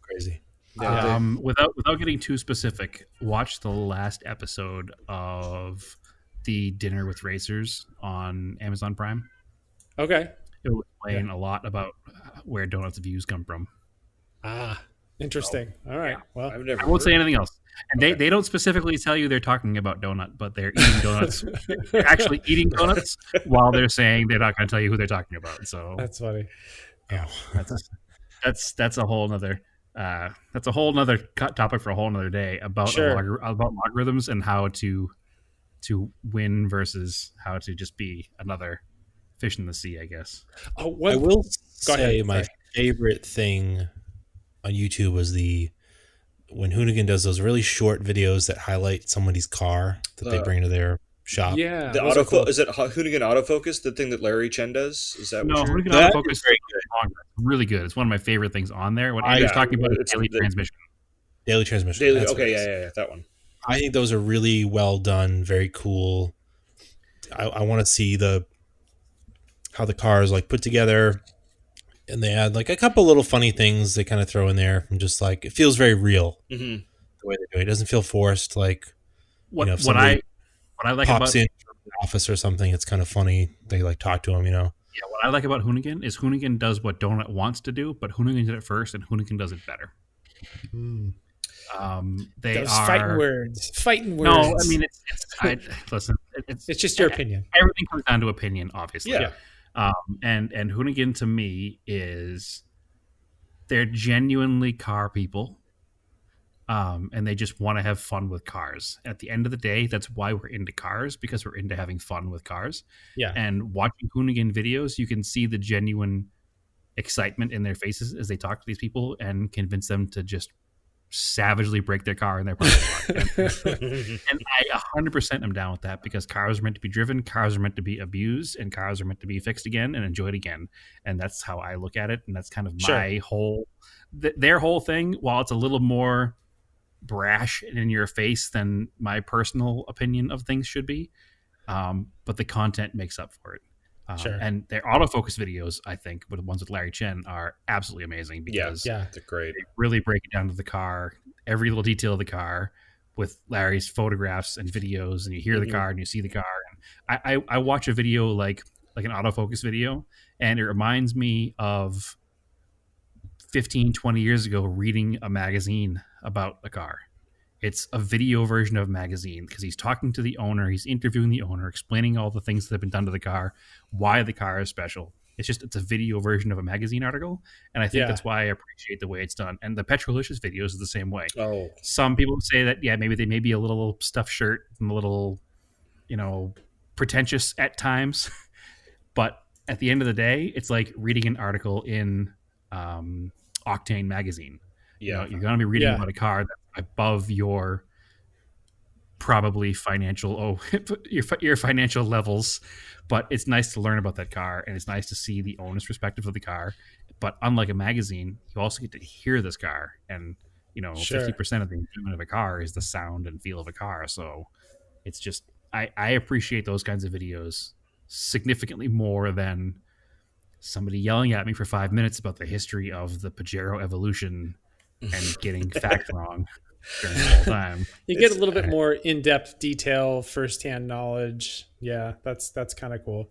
Crazy. Yeah, Without getting too specific, watch the last episode of the Dinner with Racers on Amazon Prime. Okay. It will explain a lot about where Donut's views come from. Ah, interesting. All right. Well, I've never. I won't say anything else. And they don't specifically tell you they're talking about donut, but they're eating donuts. They're actually eating donuts while they're saying they're not going to tell you who they're talking about. So that's funny. yeah, that's a whole nother. That's a whole nother topic for a whole nother day about about logarithms and how to win versus how to just be another fish in the sea, I guess. Oh, I will say my favorite thing on YouTube was when Hoonigan does those really short videos that highlight somebody's car that they bring to their shop. Yeah, the autofocus is it Hoonigan autofocus? The thing that Larry Chen does? Is that no? Hoonigan autofocus is very good. Really good. It's one of my favorite things on there. What Andrew's talking about is daily transmission. Daily transmission. Okay, yeah, that one. I think those are really well done, very cool. I want to see how the car is like put together, and they add like a couple little funny things they kind of throw in there. And just like it feels very real the way they do it. It doesn't feel forced. Like what I like pops about in from the office or something, it's kind of funny. They like talk to him, you know. Yeah, what I like about Hoonigan is Hoonigan does what Donut wants to do, but Hoonigan did it first, and Hoonigan does it better. They are fighting words. No, I mean listen. It's just your opinion. Everything comes down to opinion, obviously. Yeah. And Hoonigan to me they're genuinely car people. And they just want to have fun with cars. At the end of the day, that's why we're into cars, because we're into having fun with cars. Yeah. And watching Hoonigan videos, you can see the genuine excitement in their faces as they talk to these people and convince them to just savagely break their car in their parking lot. And I 100% am down with that, because cars are meant to be driven, cars are meant to be abused, and cars are meant to be fixed again and enjoyed again. And that's how I look at it. And that's kind of my their whole thing, while it's a little more brash and in your face than my personal opinion of things should be. But the content makes up for it. And their autofocus videos, I think, with the ones with Larry Chen, are absolutely amazing, because they're great. They really break it down to the car, every little detail of the car, with Larry's photographs and videos, and you hear the car and you see the car. And I watch a video like an autofocus video, and it reminds me of 15, 20 years ago reading a magazine about a car. It's a video version of a magazine, because he's talking to the owner, he's interviewing the owner, explaining all the things that have been done to the car, why the car is special. It's a video version of a magazine article, and I think that's why I appreciate the way it's done. And the Petrolicious videos is the same way. Oh, some people say that maybe they may be a little stuffed shirt and a little, pretentious at times, but at the end of the day, it's like reading an article in Octane magazine. Yeah, you're going to be reading about a car that's above your probably financial your financial levels, but it's nice to learn about that car, and it's nice to see the owner's perspective of the car. But unlike a magazine, you also get to hear this car, and 50% of the enjoyment of a car is the sound and feel of a car. So it's just I appreciate those kinds of videos significantly more than somebody yelling at me for 5 minutes about the history of the Pajero evolution and getting facts wrong during the whole time. You get a little bit more in-depth detail, first-hand knowledge. Yeah, that's kind of cool.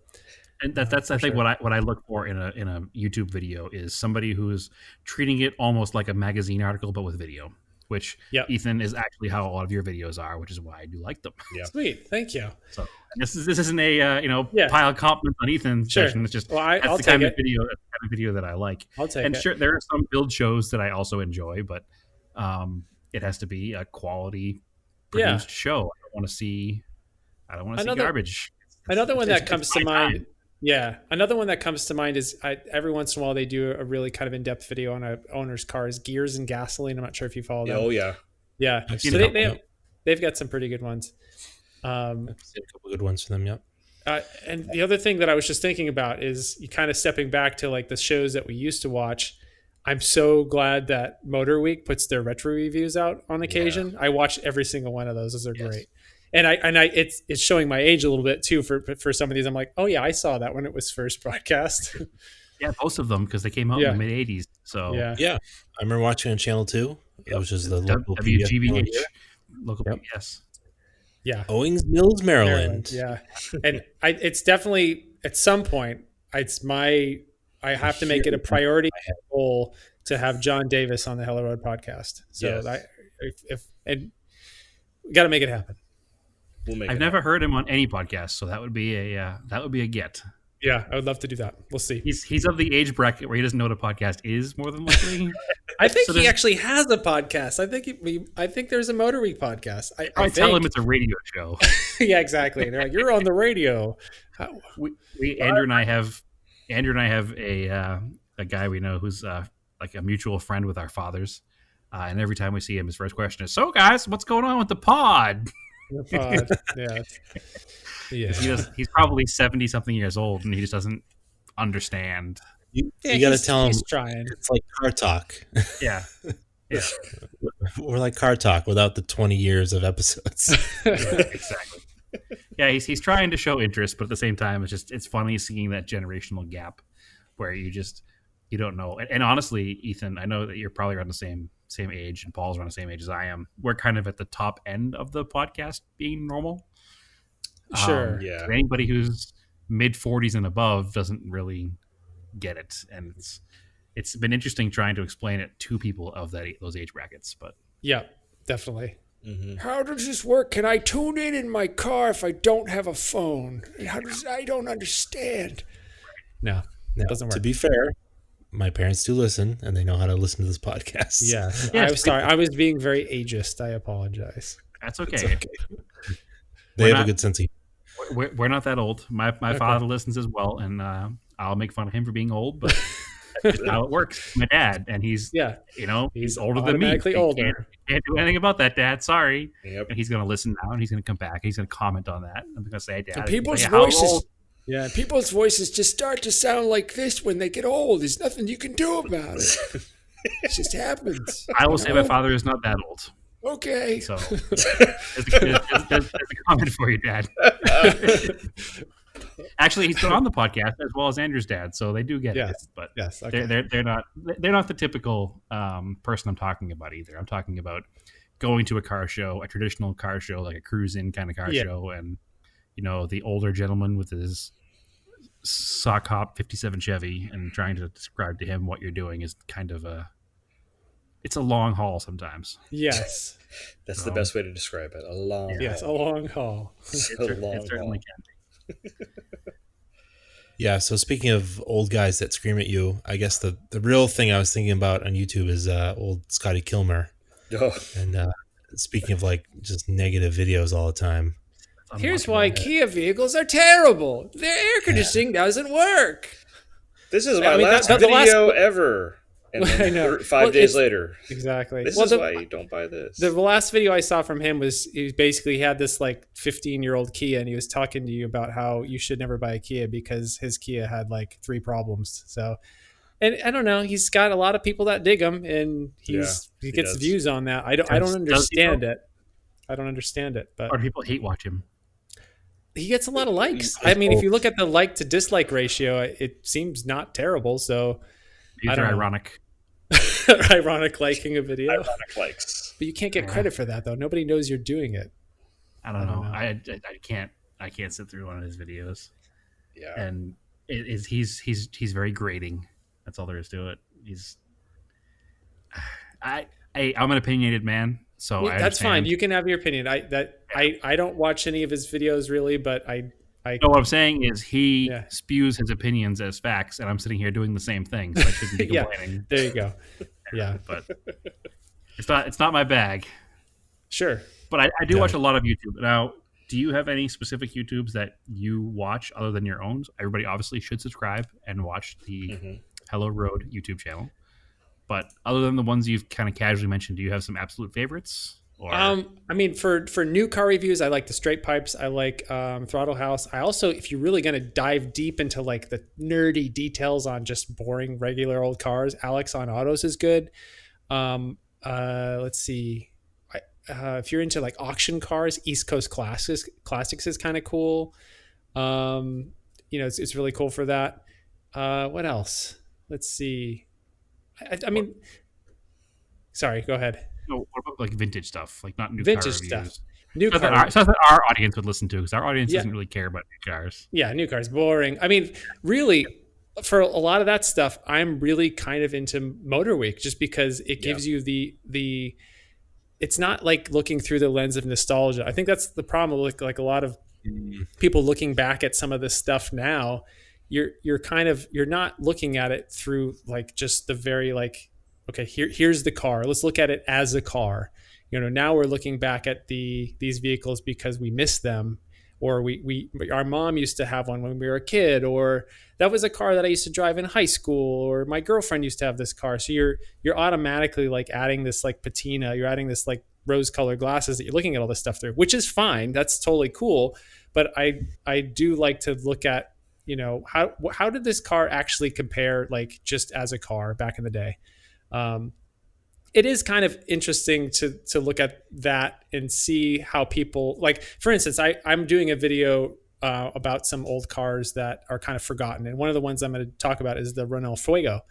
And that's I think what I look for in a YouTube video is somebody who's treating it almost like a magazine article, but with video. which Yep. Ethan is actually how a lot of your videos are, which is why I do like them. Yeah. Sweet, thank you. So this isn't a Yeah. pile of compliments on Ethan's Sure. session. It's just Well, that's I'll the take kind it. of video that I like. I'll take And it. sure, there are some build shows that I also enjoy, but it has to be a quality produced show. I don't want to see garbage. Another one that comes to my mind. time. Yeah, another one that comes to mind is every once in a while they do a really kind of in-depth video on a owner's cars, Gears and Gasoline. I'm not sure if you follow them. Oh yeah. Yeah, I've so seen a couple. they've got some pretty good ones. I've seen a couple good ones from them. Yep. And the other thing that I was just thinking about is you kind of stepping back to like the shows that we used to watch. I'm so glad that Motor Week puts their retro reviews out on occasion. I watch every single one of those. Those are great. And it's showing my age a little bit too for some of these. I'm like, oh yeah, I saw that when it was first broadcast. Yeah, most of them because they came out in the mid '80s. So yeah. I remember watching on Channel 2, which is the local WGBH, local Yep. PBS. Yeah. Owings Mills, Maryland. Yeah. And it's definitely at some point I have to make it a priority goal to have John Davis on the Hello Road podcast. So and we got to make it happen. I've never heard him on any podcast, so that would be a get. Yeah, I would love to do that. We'll see. He's of the age bracket where he doesn't know what a podcast is, more than likely. I think he actually has a podcast. I think there's a Motor Week podcast. I tell him it's a radio show. Yeah, exactly. They're like, you're on the radio. Andrew and I have a guy we know who's like a mutual friend with our fathers, and every time we see him, his first question is, "So guys, what's going on with the pod?" The pod. Yeah. He's probably 70-something years old, and he just doesn't understand. You got to tell him he's trying. it's like car talk. Yeah. We're like car talk without the 20 years of episodes. Exactly. Yeah, he's trying to show interest, but at the same time, it's funny seeing that generational gap where you don't know. And honestly, Ethan, I know that you're probably around the same age, and Paul's around the same age as I am. We're kind of at the top end of the podcast being normal. Sure. For anybody who's mid 40s and above doesn't really get it, and it's been interesting trying to explain it to people of those age brackets. But yeah, definitely. Mm-hmm. How does this work? Can I tune in my car if I don't have a phone? I don't understand. No, it doesn't work. To be fair, my parents do listen, and they know how to listen to this podcast. Yeah. I'm sorry. I was being very ageist. I apologize. That's okay. They have a good sense of humor. We're not that old. My father listens as well, and I'll make fun of him for being old, but that's how it works. My dad, and he's older than me. Older. Can't do anything about that, Dad. Sorry. Yep. And he's going to listen now, and he's going to come back, and he's going to comment on that. I'm going to say, Dad, People's voices just start to sound like this when they get old. There's nothing you can do about it. It just happens. I will say my father is not that old. Okay. So there's a comment for you, Dad. Actually, he's been on the podcast as well as Andrew's dad, so they do get it. But okay. they're not the typical person I'm talking about either. I'm talking about going to a car show, a traditional car show, like a cruise-in kind of car show, and the older gentleman with his sock hop 57 Chevy, and trying to describe to him what you're doing is kind of it's a long haul sometimes. Yes. That's the best way to describe it. A long haul. Yes, a long haul. It certainly can be. Yeah, so speaking of old guys that scream at you, I guess the real thing I was thinking about on YouTube is old Scotty Kilmer. Oh. And speaking of like just negative videos all the time. Here's why Kia vehicles are terrible. Their air conditioning doesn't work. This is my last video ever. And I know. 5 days later. Exactly. This is why you don't buy this. The last video I saw from him was he basically had this like 15-year-old Kia, and he was talking to you about how you should never buy a Kia because his Kia had like 3 problems. So, and I don't know, he's got a lot of people that dig him, and he gets views on that. I don't understand it. I don't understand it. But or people hate watch him. He gets a lot of likes. I mean, if you look at the like to dislike ratio, it seems not terrible. So. These are ironic. Ironic liking a video. Ironic likes. But you can't get credit for that, though. Nobody knows you're doing it. I don't know. I can't sit through one of his videos. Yeah. And he's very grating. That's all there is to it. Hey, I'm an opinionated man, so I That's fine. understand. You can have your opinion. I don't watch any of his videos really, but I No, what I'm saying is he yeah. spews his opinions as facts, and I'm sitting here doing the same thing, so I shouldn't be Yeah, complaining. there you go. Yeah, But it's not my bag. sure. But I do Yeah. watch a lot of YouTube. Now, do you have any specific YouTubes that you watch other than your own? Everybody obviously should subscribe and watch the Hello Road YouTube channel. But other than the ones you've kind of casually mentioned, do you have some absolute favorites? Or I mean, for new car reviews, I like the Straight Pipes. I like Throttle House. I also, if you're really going to dive deep into like the nerdy details on just boring regular old cars, Alex on Autos is good. Let's see. If you're into like auction cars, East Coast Classics is kind of cool. It's really cool for that. What else? Let's see. I mean, sorry, go ahead. no, what about like vintage stuff, like not new Vintage car reviews? stuff. New Stuff cars. that our audience would listen to, because our audience Yeah. doesn't really care about new cars. Yeah, new cars, boring. I mean, really, for a lot of that stuff, I'm really kind of into Motor Week just because it gives you the. It's not like looking through the lens of nostalgia. I think that's the problem with like a lot of people looking back at some of this stuff now. You're not looking at it through like just the very like, okay, here's the car. Let's look at it as a car. Now we're looking back at these vehicles because we miss them, or our mom used to have one when we were a kid, or that was a car that I used to drive in high school, or my girlfriend used to have this car. So you're automatically like adding this like patina, you're adding this like rose-colored glasses that you're looking at all this stuff through, which is fine. That's totally cool. But I do like to look at, how did this car actually compare like just as a car back in the day? It is kind of interesting to look at that and see how people, like, for instance, I'm doing a video about some old cars that are kind of forgotten. And one of the ones I'm going to talk about is the Renault Fuego.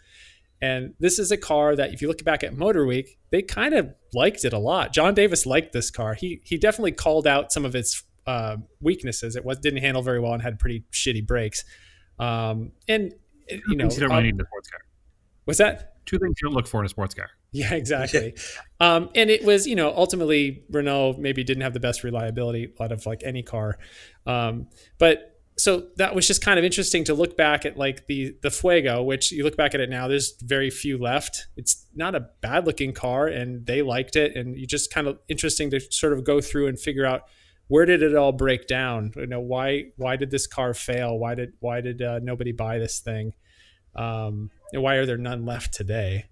And this is a car that if you look back at Motor Week, they kind of liked it a lot. John Davis liked this car. He definitely called out some of its weaknesses. It didn't handle very well and had pretty shitty brakes. You don't really need in a sports car. What's that? Two things you don't look for in a sports car. Yeah, exactly. And it was, ultimately Renault maybe didn't have the best reliability out of like any car. But so that was just kind of interesting to look back at like the Fuego, which you look back at it now, there's very few left. It's not a bad looking car and they liked it. And you just kind of interesting to sort of go through and figure out where did it all break down? Why did this car fail? Why did nobody buy this thing? And why are there none left today?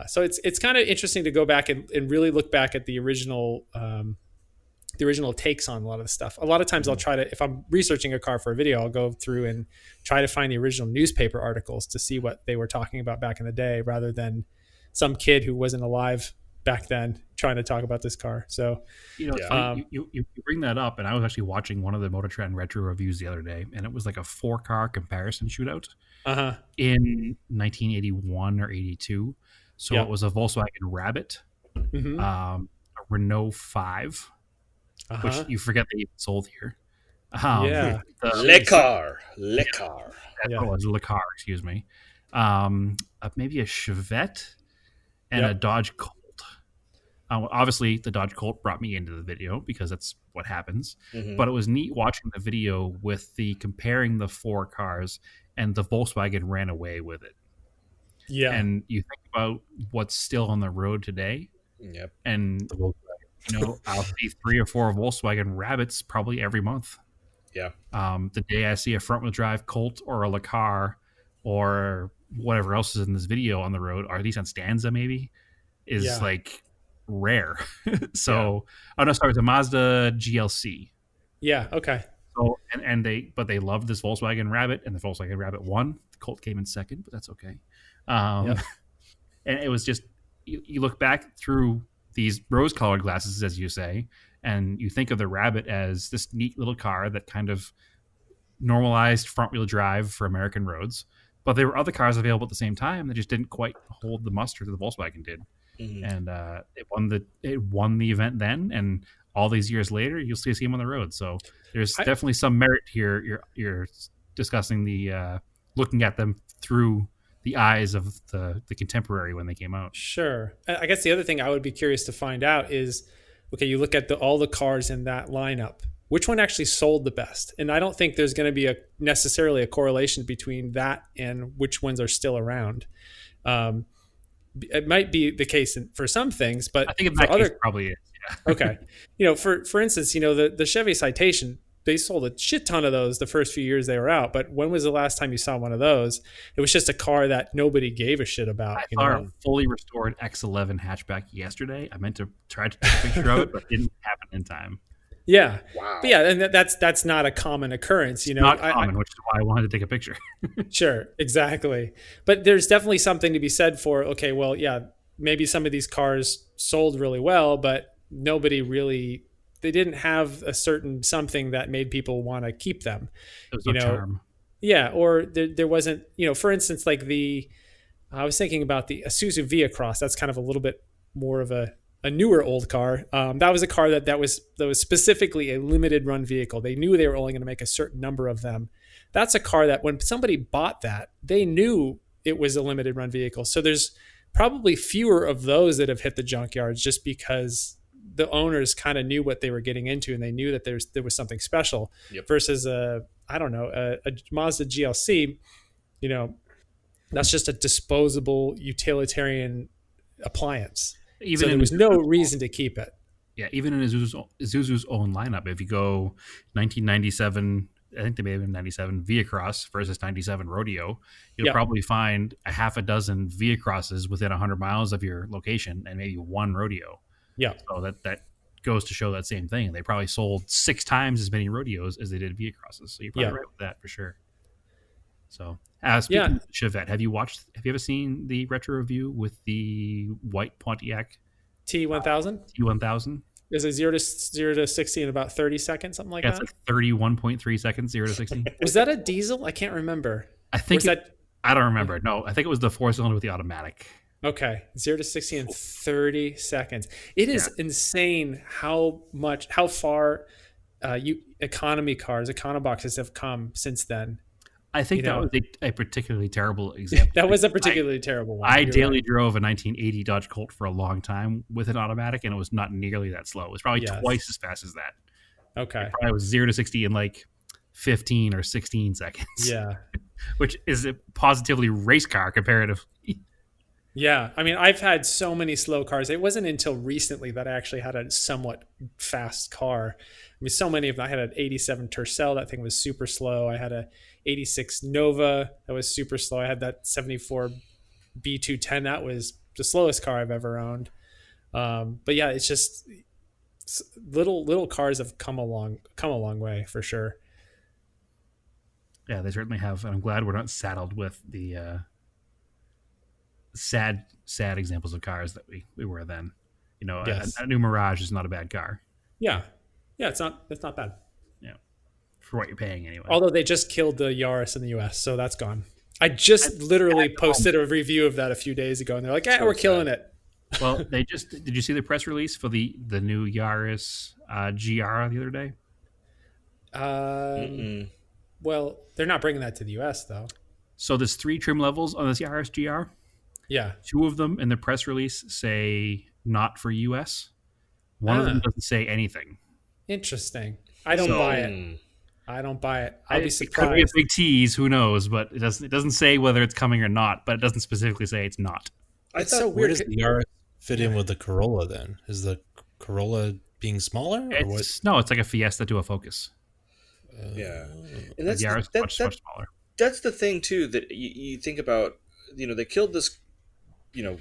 So it's kind of interesting to go back and really look back at the original takes on a lot of the stuff. A lot of times I'll try to, if I'm researching a car for a video, I'll go through and try to find the original newspaper articles to see what they were talking about back in the day, rather than some kid who wasn't alive back then trying to talk about this car. So, it's funny. You bring that up, and I was actually watching one of the Motor Trend retro reviews the other day, and it was like a 4-car comparison shootout in 1981 or 82. So it was a Volkswagen Rabbit, a Renault 5, which you forget they even sold here. Le Car. That was Le Car, excuse me. Maybe a Chevette and a Dodge Colt. Obviously, the Dodge Colt brought me into the video because that's what happens. But it was neat watching the video with comparing the 4 cars, and the Volkswagen ran away with it. Yeah. And you think about what's still on the road today. Yep. And, I'll see 3 or 4 Volkswagen Rabbits probably every month. Yeah. The day I see a front-wheel drive Colt or a Le Car or whatever else is in this video on the road, or at least on Stanza maybe, is like rare. So I'm gonna start with the Mazda GLC. Yeah. Okay. So they love this Volkswagen Rabbit, and the Volkswagen Rabbit won. The Colt came in second, but that's okay. And it was just you look back through these rose-colored glasses, as you say, and you think of the Rabbit as this neat little car that kind of normalized front-wheel drive for American roads. But there were other cars available at the same time that just didn't quite hold the muster that the Volkswagen did. And it won the event then, and all these years later, you'll still see them on the road. So there's definitely some merit here. You're discussing the looking at them through the eyes of the contemporary when they came out. Sure. I guess the other thing I would be curious to find out is, okay, you look at all the cars in that lineup, which one actually sold the best? And I don't think there's going to be necessarily a correlation between that and which ones are still around. It might be the case for some things, but I think in for that other case probably is. Yeah. okay, for instance, the Chevy Citation, they sold a shit ton of those the first few years they were out. But when was the last time you saw one of those? It was just a car that nobody gave a shit about. I saw a fully restored X11 hatchback yesterday. I meant to try to take a picture of it, but it didn't happen in time. Yeah. Wow. But yeah, and that's not a common occurrence. Not common, which is why I wanted to take a picture. Sure, exactly. But there's definitely something to be said for, okay, well, yeah, maybe some of these cars sold really well, but nobody really, they didn't have a certain something that made people want to keep them. There was no charm. Yeah, or there wasn't, for instance, like I was thinking about the Isuzu Via Cross. That's kind of a little bit more of a newer old car. That was a car that was specifically a limited run vehicle. They knew they were only going to make a certain number of them. That's a car that when somebody bought that, they knew it was a limited run vehicle. So there's probably fewer of those that have hit the junkyards just because the owners kind of knew what they were getting into and they knew that there was something special. Yep. Versus a Mazda GLC, that's just a disposable utilitarian appliance. So there was no reason to keep it. Yeah, even in Isuzu's own lineup, if you go 1997, I think they may have been 97 Via Cross versus 97 Rodeo, you'll probably find a half a dozen Via Crosses within 100 miles of your location and maybe one Rodeo. Yeah. So that goes to show that same thing. They probably sold 6 times as many Rodeos as they did Via Crosses. So you're probably right with that for sure. So speaking of Chevette, have you ever seen the retro review with the white Pontiac T1000? T1000? Is it 0 to 60 in about 30 seconds, something like that? It's like 31.3 seconds, 0 to 60. Was that a diesel? I can't remember. I think I don't remember. No, I think it was the 4-cylinder with the automatic. Okay, 0 to 60 in 30 seconds. It is insane how far economy cars, econoboxes have come since then. I think that was a particularly terrible example. That was a particularly terrible one. I daily drove a 1980 Dodge Colt for a long time with an automatic, and it was not nearly that slow. It was probably twice as fast as that. Okay. It was 0 to 60 in like 15 or 16 seconds. Yeah. Which is a positively race car comparatively. Yeah. I mean, I've had so many slow cars. It wasn't until recently that I actually had a somewhat fast car. I mean, so many of them. I had an 87 Tercel. That thing was super slow. I had a 86 Nova that was super slow. I had that 74 B210. That was the slowest car I've ever owned. But yeah, it's just little cars have come a long way for sure. Yeah, they certainly have. And I'm glad we're not saddled with the sad examples of cars that we were then. A new Mirage is not a bad car. Yeah, it's not bad. Yeah, for what you're paying anyway. Although they just killed the Yaris in the US, so that's gone. I just literally posted a review of that a few days ago, and they're like, we're killing it. Well, did you see the press release for the new Yaris GR the other day? Well, they're not bringing that to the US though. So there's 3 trim levels on this Yaris GR. Yeah. 2 of them in the press release say not for US. One of them doesn't say anything. Interesting. I don't buy it. I'll be surprised. It could be a big tease. Who knows? But it doesn't say whether it's coming or not. But it doesn't specifically say it's not. It's so weird. Where does the Yaris fit in with the Corolla then? Is the Corolla being smaller? No, it's like a Fiesta to a Focus. Yeah, and that's Yaris much smaller. That's the thing too that you think about. They killed this,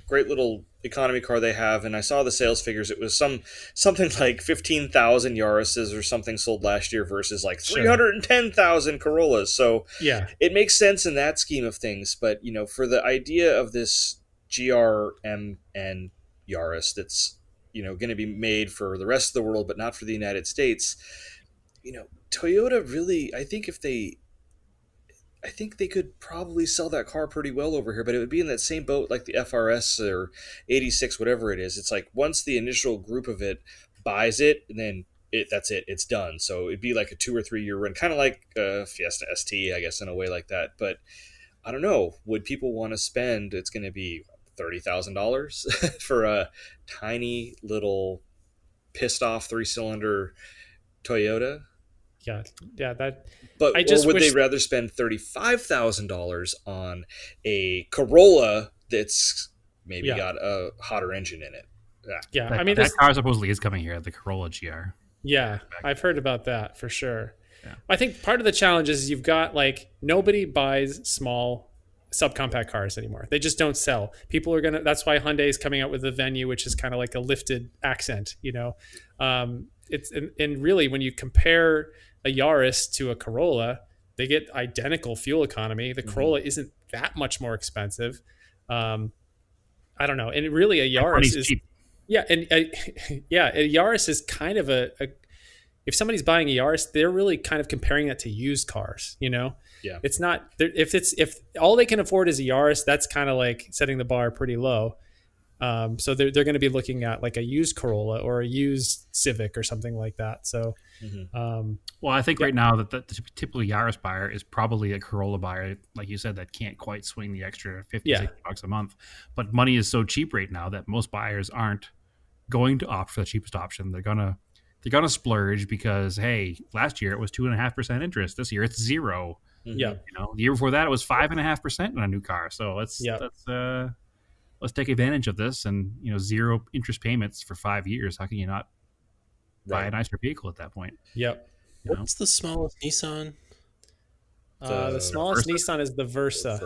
great little economy car they have, and I saw the sales figures. It was something like 15,000 Yarises or something sold last year versus like 310,000 Corollas. So yeah, it makes sense in that scheme of things. But for the idea of this GRM and Yaris that's going to be made for the rest of the world, but not for the United States. Toyota really, I think they could probably sell that car pretty well over here, but it would be in that same boat like the FRS or 86, whatever it is. It's like once the initial group of it buys it, and then that's it. It's done. So it'd be like a 2 or 3 year run, kind of like Fiesta ST, I guess, in a way like that. But I don't know, would people want to spend? It's going to be $30,000 for a tiny little pissed off 3-cylinder Toyota. Yeah, yeah. That But I or just would wish. they rather spend $35,000 on a Corolla that's maybe Yeah, got a hotter engine in it? Yeah. yeah. That, I mean, that car supposedly is coming here, the Corolla GR. yeah, I've heard about that for sure. Yeah. I think part of the challenge is you've got like nobody buys small subcompact cars anymore. They just don't sell. People are gonna. That's why Hyundai is coming out with the Venue, which is kind of like a lifted accent. It's and really when you compare a Yaris to a Corolla, they get identical fuel economy. The Corolla isn't that much more expensive. Um, I don't know, and really a Yaris Money's is cheap. yeah, and yeah, a Yaris is kind of a if somebody's buying a Yaris, they're really kind of comparing that to used cars. Yeah. It's not if all they can afford is a Yaris, that's kind of like setting the bar pretty low. So they're going to be looking at like a used Corolla or a used Civic or something like that. So, Well, I think right now that the typical Yaris buyer is probably a Corolla buyer, like you said, that can't quite swing the extra 50, Yeah. $60 a month. But money is so cheap right now that most buyers aren't going to opt for the cheapest option. They're gonna splurge because, hey, last year it was 2.5% interest. This year it's 0. yeah, The year before that it was 5.5% on a new car. So let's take advantage of this and 0 interest payments for 5 years. How can you not buy a nicer vehicle at that point? yep. You know? What's the smallest Nissan? The smallest Versa. Nissan is the Versa.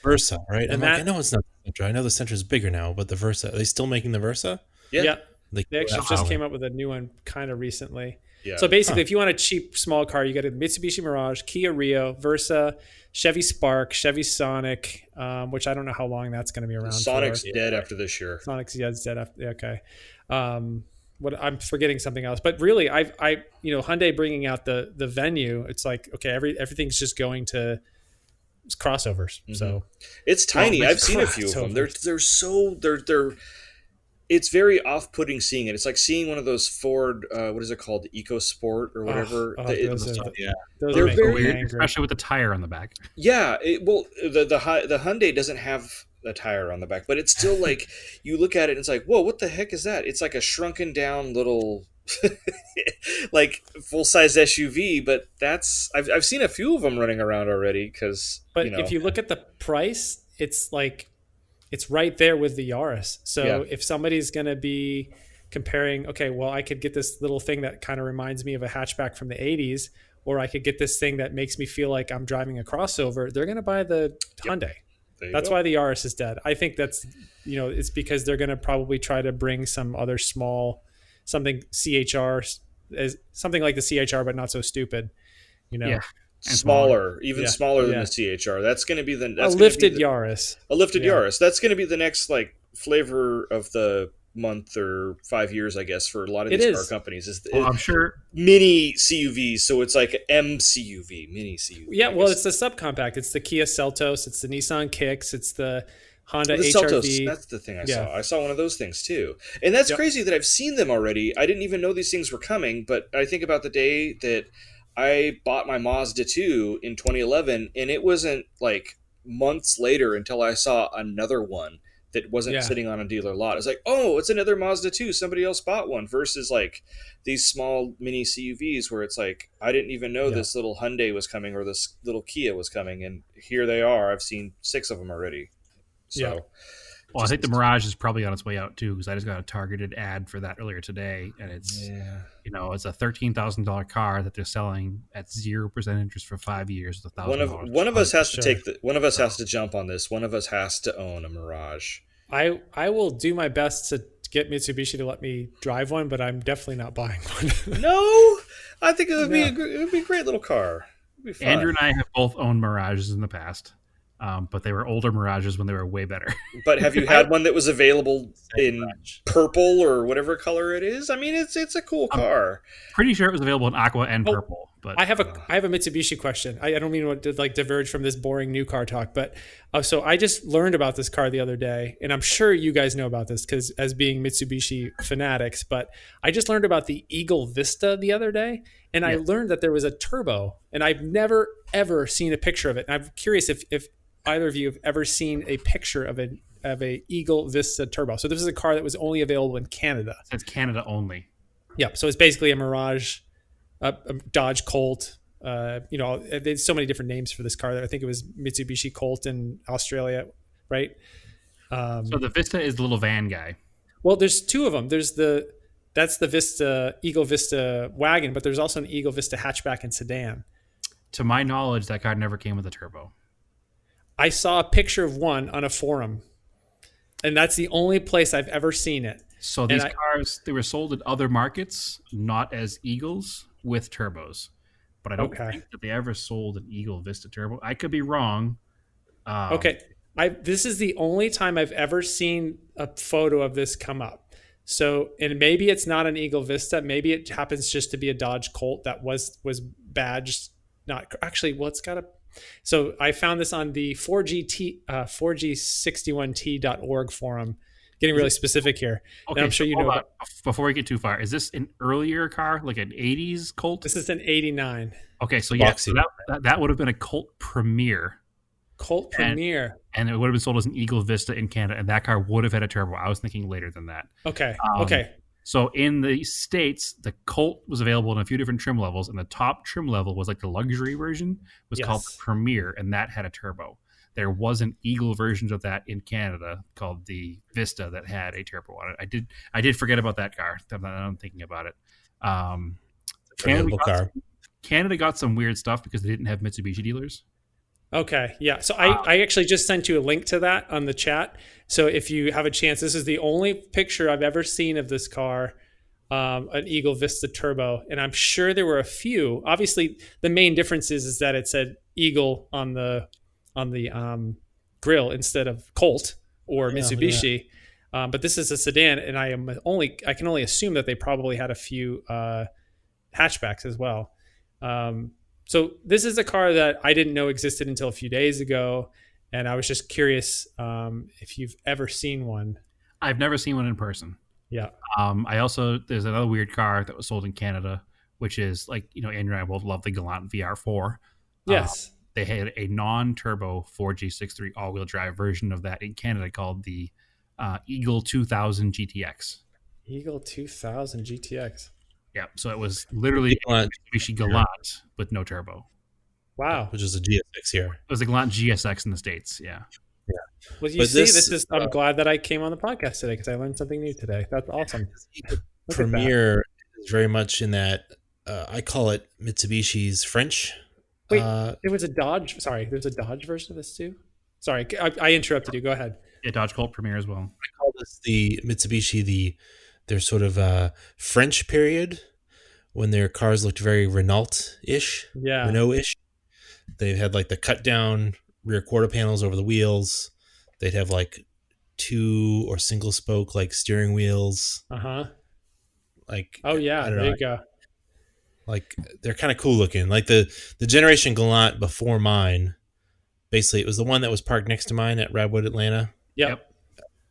Versa, right? And I know it's not the Sentra. I know the Sentra is bigger now, but the Versa, are they still making the Versa? Yeah. They actually Wow. just came up with a new one kind of recently. Yeah. So basically, if you want a cheap small car, you got a Mitsubishi Mirage, Kia Rio, Versa, Chevy Spark, Chevy Sonic, which I don't know how long that's going to be around. Sonic's for. dead after this year. Sonic's it's dead after. Okay. What I'm forgetting something else, but really, Hyundai bringing out the Venue. It's like okay, everything's just going to crossovers. So It's tiny. Well, I've seen a few of them. They're it's very off-putting seeing it. It's like seeing one of those Ford, what is it called, EcoSport or whatever. those They're make very me Weird, angry. especially with the tire on the back. Yeah, the Hyundai doesn't have a tire on the back, but it's still like you look at it and it's like, whoa, what the heck is that? It's like a shrunken down little, like full size SUV. But I've seen a few of them running around already because. But if you look at the price, it's like it's right there with the Yaris. So if somebody's going to be comparing, okay, well, I could get this little thing that kind of reminds me of a hatchback from the 80s, or I could get this thing that makes me feel like I'm driving a crossover, they're going to buy the Hyundai. That's why the Yaris is dead. I think that's, it's because they're going to probably try to bring some other something CHR, something like the CHR, but not so stupid, Yeah. And smaller than Yeah. the CHR. That's going to be a lifted Yaris. A lifted Yeah. Yaris. That's going to be the next like flavor of the month or 5 years, I guess, for a lot of these car companies. I'm sure Mini CUVs, so it's like MCUV, mini CUV. Yeah, well, it's the subcompact. It's the Kia Seltos. It's the Nissan Kicks. It's the Honda the HRV. Seltos. That's the thing I saw. I saw one of those things too, and that's crazy that I've seen them already. I didn't even know these things were coming, but I think about the day that I bought my Mazda 2 in 2011, and it wasn't like months later until I saw another one that wasn't sitting on a dealer lot. It's like, oh, it's another Mazda 2. Somebody else bought one versus like these small mini CUVs where it's like, I didn't even know this little Hyundai was coming or this little Kia was coming. And here they are. I've seen 6 of them already. So, well, I think the Mirage is probably on its way out too, because I just got a targeted ad for that earlier today. And it's, it's a $13,000 car that they're selling at 0% interest for 5 years with $1,000. One of us has to one of us has to jump on this. One of us has to own a Mirage. I will do my best to get Mitsubishi to let me drive one, but I'm definitely not buying one. No, I think it would be a great little car. It'd be fun. Andrew and I have both owned Mirages in the past, but they were older Mirages when they were way better. But have you had one that was available in purple or whatever color it is? I mean, it's a cool car. Pretty sure it was available in aqua and purple. But I have a Mitsubishi question. I don't mean to like diverge from this boring new car talk, but so I just learned about this car the other day, and I'm sure you guys know about this because as being Mitsubishi fanatics. But I just learned about the Eagle Vista the other day, and I learned that there was a turbo, and I've never ever seen a picture of it. And I'm curious if either of you have ever seen a picture of a Eagle Vista Turbo. So this is a car that was only available in Canada. It's Canada only. Yep. So it's basically a Mirage, a Dodge Colt. There's so many different names for this car. I think it was Mitsubishi Colt in Australia, right? So the Vista is the little van guy. Well, there's two of them. That's the Vista, Eagle Vista wagon, but there's also an Eagle Vista hatchback and sedan. To my knowledge, that car never came with a turbo. I saw a picture of one on a forum, and that's the only place I've ever seen it. So these cars, they were sold in other markets, not as Eagles with turbos. But I don't think that they ever sold an Eagle Vista Turbo. I could be wrong. This is the only time I've ever seen a photo of this come up. So, and maybe it's not an Eagle Vista. Maybe it happens just to be a Dodge Colt that was badged. Not actually. Well, it's got a. So I found this on the 4G61T.org forum. Getting really specific here. Okay, and I'm sure you know. Before we get too far, is this an earlier car, like an 80s Colt? This is an 89. Okay, so yeah, so that would have been a Colt Premier. Colt Premier. And it would have been sold as an Eagle Vista in Canada, and that car would have had a turbo. I was thinking later than that. Okay. So in the States, the Colt was available in a few different trim levels, and the top trim level was like the luxury version, was called the Premier, and that had a turbo. There was an Eagle version of that in Canada called the Vista that had a turbo on it. I did forget about that car. I'm thinking about it. Canada got some weird stuff because they didn't have Mitsubishi dealers. Okay, yeah. So I actually just sent you a link to that on the chat. So if you have a chance, this is the only picture I've ever seen of this car, an Eagle Vista Turbo, and I'm sure there were a few. Obviously, the main difference is that it said Eagle on the grill instead of Colt or Mitsubishi. Yeah. But this is a sedan, and I can only assume that they probably had a few hatchbacks as well. So this is a car that I didn't know existed until a few days ago, and I was just curious if you've ever seen one. I've never seen one in person. Yeah. There's another weird car that was sold in Canada, which is like, Andrew and I both love the Galant VR4. Yes. They had a non-turbo 4G63 all-wheel drive version of that in Canada called the Eagle 2000 GTX. Eagle 2000 GTX. Yeah, so it was literally Mitsubishi Galant with no turbo. Wow. Which is a GSX here. It was a Galant GSX in the States, yeah. Well, I'm glad that I came on the podcast today because I learned something new today. That's awesome. Premier is very much in that, I call it Mitsubishi's French. Wait, it was a Dodge. Sorry, there's a Dodge version of this too? Sorry, I interrupted you. Go ahead. Yeah, Dodge Colt Premier as well. I call this the Mitsubishi, their sort of French period when their cars looked very Renault-ish. Yeah. Renault-ish. They had like the cut down rear quarter panels over the wheels. They'd have like two or single spoke like steering wheels. Like, oh yeah, there you go. Like they're kind of cool looking. Like the generation Galant before mine, basically it was the one that was parked next to mine at Radwood, Atlanta. Yep.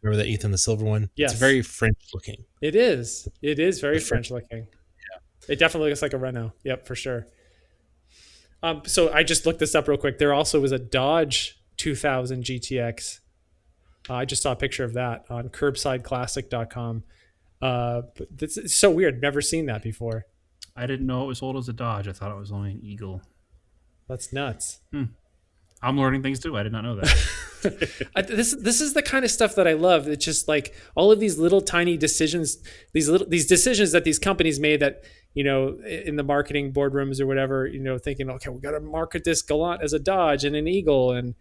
Remember that, Ethan, the silver one? Yes. It's very French looking. It is. It is very French looking. Yeah. It definitely looks like a Renault. Yep, for sure. So I just looked this up real quick. There also was a Dodge 2000 GTX. I just saw a picture of that on curbsideclassic.com. But it's so weird. Never seen that before. I didn't know it was sold as a Dodge. I thought it was only an Eagle. That's nuts. I'm learning things too. I did not know that. This is the kind of stuff that I love. It's just like all of these little tiny decisions, these decisions that these companies made that, in the marketing boardrooms or whatever, thinking, okay, we got to market this Galant as a Dodge and an Eagle. And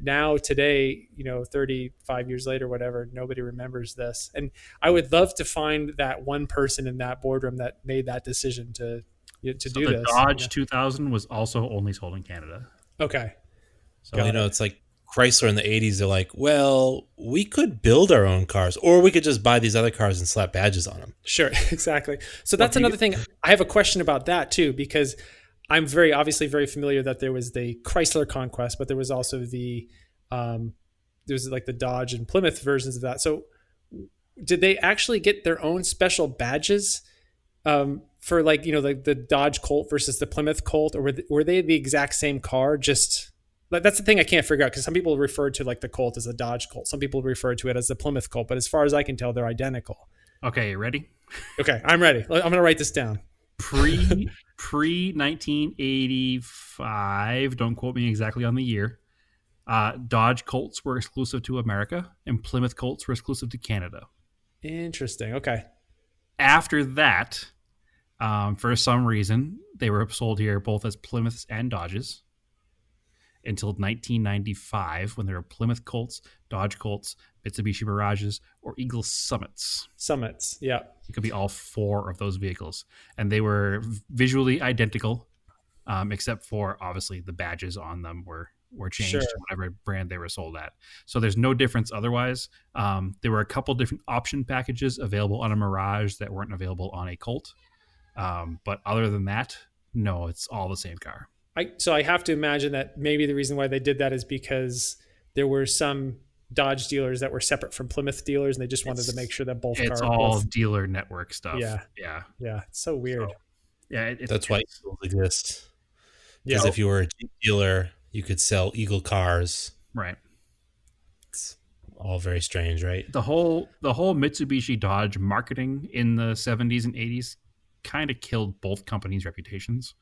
now today, 35 years later, whatever, nobody remembers this. And I would love to find that one person in that boardroom that made that decision to do this. The Dodge 2000 was also only sold in Canada. Okay. So, it's like Chrysler in the 80s. They're like, well, we could build our own cars, or we could just buy these other cars and slap badges on them. Sure, exactly. So that's another thing. I have a question about that too, because I'm very familiar that there was the Chrysler Conquest, but there was also the like the Dodge and Plymouth versions of that. So did they actually get their own special badges for like, the Dodge Colt versus the Plymouth Colt, or were they the exact same car, just Like, that's the thing I can't figure out, because some people refer to like the Colt as a Dodge Colt. Some people refer to it as the Plymouth Colt. But as far as I can tell, they're identical. Okay, you ready? Okay, I'm ready. I'm going to write this down. Pre 1985. Don't quote me exactly on the year. Dodge Colts were exclusive to America, and Plymouth Colts were exclusive to Canada. Interesting. Okay. After that, for some reason, they were sold here both as Plymouths and Dodges until 1995, when there were Plymouth Colts, Dodge Colts, Mitsubishi Mirages, or Eagle Summits. Summits. Yeah. It could be all four of those vehicles. And they were visually identical, except for, obviously, the badges on them were changed to whatever brand they were sold at. So there's no difference otherwise. There were a couple different option packages available on a Mirage that weren't available on a Colt. But other than that, no, it's all the same car. So I have to imagine that maybe the reason why they did that is because there were some Dodge dealers that were separate from Plymouth dealers, and they just wanted to make sure that both cars. It's all dealer network stuff. Yeah. It's so weird. So, yeah, that's why Eagles exist. Because Yeah. if you were a Jeep dealer, you could sell Eagle cars. Right. It's all very strange, right? The whole Mitsubishi Dodge marketing in the 70s and 80s kind of killed both companies' reputations,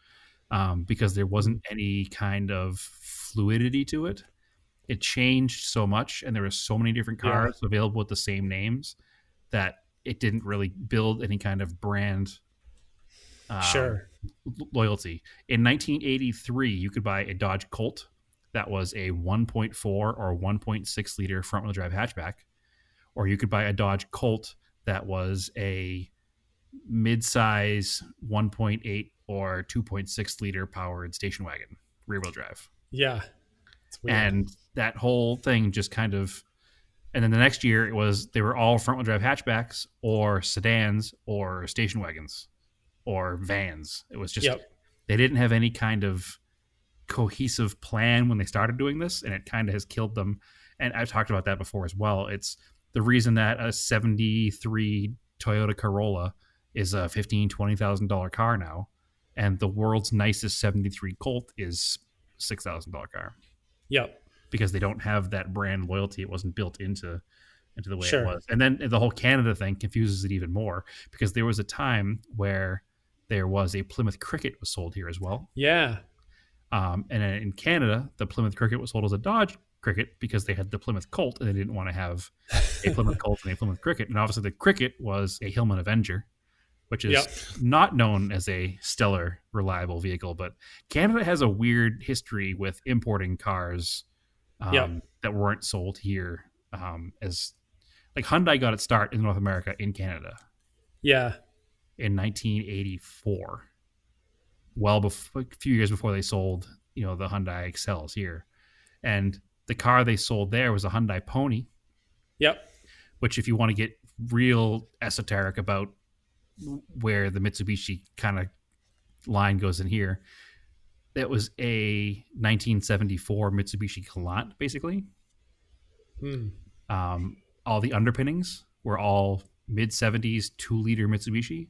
because there wasn't any kind of fluidity to it. It changed so much, and there were so many different cars available with the same names that it didn't really build any kind of brand loyalty. In 1983, you could buy a Dodge Colt that was a 1.4 or 1.6 liter front-wheel drive hatchback, or you could buy a Dodge Colt that was a mid-size 1.8 or 2.6 liter powered station wagon rear-wheel drive. Yeah. It's weird. And that whole thing just kind of, and then the next year they were all front-wheel drive hatchbacks or sedans or station wagons or vans. It was just, they didn't have any kind of cohesive plan when they started doing this, and it kind of has killed them. And I've talked about that before as well. It's the reason that a 73 Toyota Corolla is a $15,000-$20,000 car now, and the world's nicest 73 Colt is $6,000 car. Yep. Because they don't have that brand loyalty. It wasn't built into the way it was. And then the whole Canada thing confuses it even more, because there was a time where there was a Plymouth Cricket was sold here as well. Yeah. And in Canada, the Plymouth Cricket was sold as a Dodge Cricket because they had the Plymouth Colt, and they didn't want to have a Plymouth Colt and a Plymouth Cricket. And obviously the Cricket was a Hillman Avenger, which is not known as a stellar, reliable vehicle. But Canada has a weird history with importing cars that weren't sold here. As like Hyundai got its start in North America in Canada. Yeah. In 1984. Well, a few years before they sold, the Hyundai Excels here. And the car they sold there was a Hyundai Pony. Yep. Which, if you want to get real esoteric about where the Mitsubishi kind of line goes in here, that was a 1974 Mitsubishi Galant, basically. All the underpinnings were all mid-70s 2-liter Mitsubishi.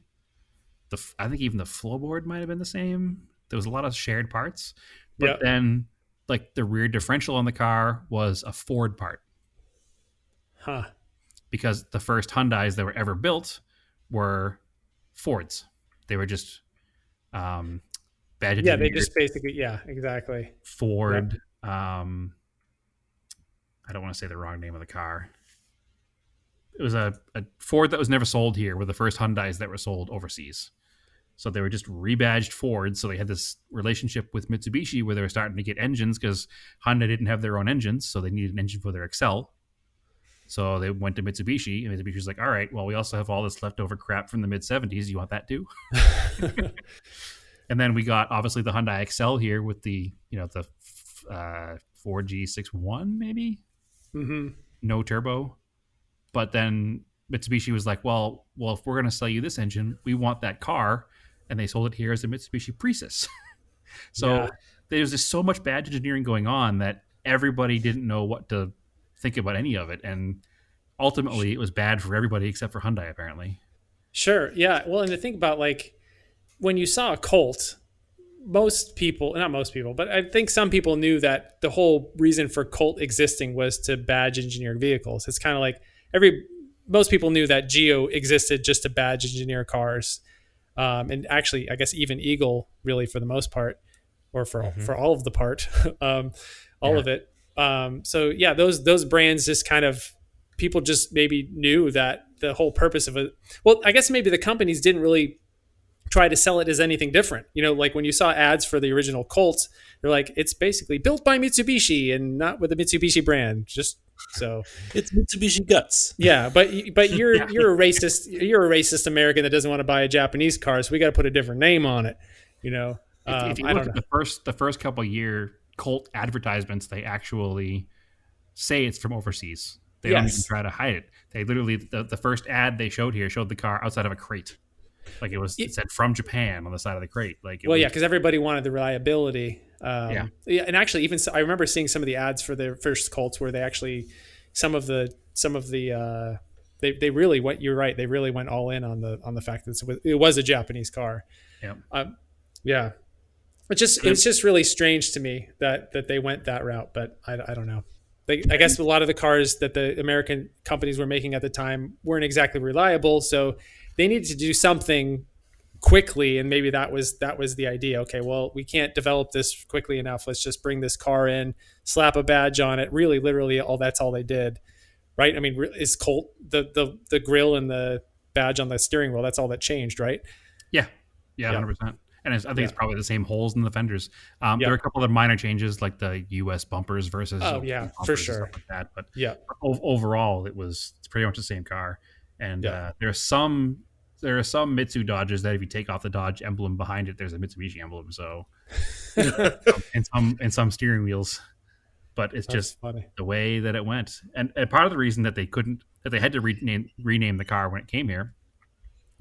I think even the floorboard might have been the same. There was a lot of shared parts. But then, like, the rear differential on the car was a Ford part. Huh. Because the first Hyundais that were ever built were Fords. They were just badge engineered. Yeah, they just basically, exactly. Ford. Yep. I don't want to say the wrong name of the car. It was a Ford that was never sold here, were the first Hyundais that were sold overseas. So they were just rebadged Fords. So they had this relationship with Mitsubishi where they were starting to get engines because Honda didn't have their own engines. So they needed an engine for their Excel. So they went to Mitsubishi, and Mitsubishi was like, all right, well, we also have all this leftover crap from the mid-70s. You want that too? And then we got, obviously, the Hyundai Excel here with the 4G61 maybe? Mm-hmm. No turbo. But then Mitsubishi was like, well, if we're going to sell you this engine, we want that car. And they sold it here as a Mitsubishi Precis. So there's just so much badge engineering going on that everybody didn't know what to think about any of it. And ultimately, it was bad for everybody except for Hyundai, apparently. Sure. Yeah. Well, and to think about, like, when you saw a Colt, most people, not most people, but I think some people knew that the whole reason for Colt existing was to badge engineer vehicles. It's kind of like most people knew that Geo existed just to badge engineer cars. And actually, I guess even Eagle, really, for the most part, or for all of the part, all of it. So yeah, those brands just kind of, people just maybe knew that the whole purpose of it. Well, I guess maybe the companies didn't really try to sell it as anything different. Like when you saw ads for the original Colts, they're like, it's basically built by Mitsubishi and not with the Mitsubishi brand. Just so it's Mitsubishi guts. Yeah, but you're a racist. You're a racist American that doesn't want to buy a Japanese car, so we got to put a different name on it. If you look at the first couple year Colt advertisements, they actually say it's from overseas. They don't even try to hide it. They literally, the first ad they showed the car outside of a crate. Like it said from Japan on the side of the crate. Because everybody wanted the reliability. And actually, even I remember seeing some of the ads for the first Colts where they actually, some of the they really went. You're right. They really went all in on the fact that it was a Japanese car. Yeah. It's just really strange to me that they went that route, but I don't know. I guess a lot of the cars that the American companies were making at the time weren't exactly reliable, so they needed to do something quickly, and maybe that was the idea. Okay, well, we can't develop this quickly enough. Let's just bring this car in, slap a badge on it. Really, literally, that's all they did, right? I mean, is Colt the grill and the badge on the steering wheel? That's all that changed, right? Yeah, 100%. And I think it's probably the same holes in the fenders. There are a couple of minor changes, like the U.S. bumpers versus for sure, like that. But overall, it's pretty much the same car. And there are some Mitsu Dodges that if you take off the Dodge emblem behind it, there's a Mitsubishi emblem. So and some steering wheels, but it's just funny the way that it went. And part of the reason that they had to rename the car when it came here.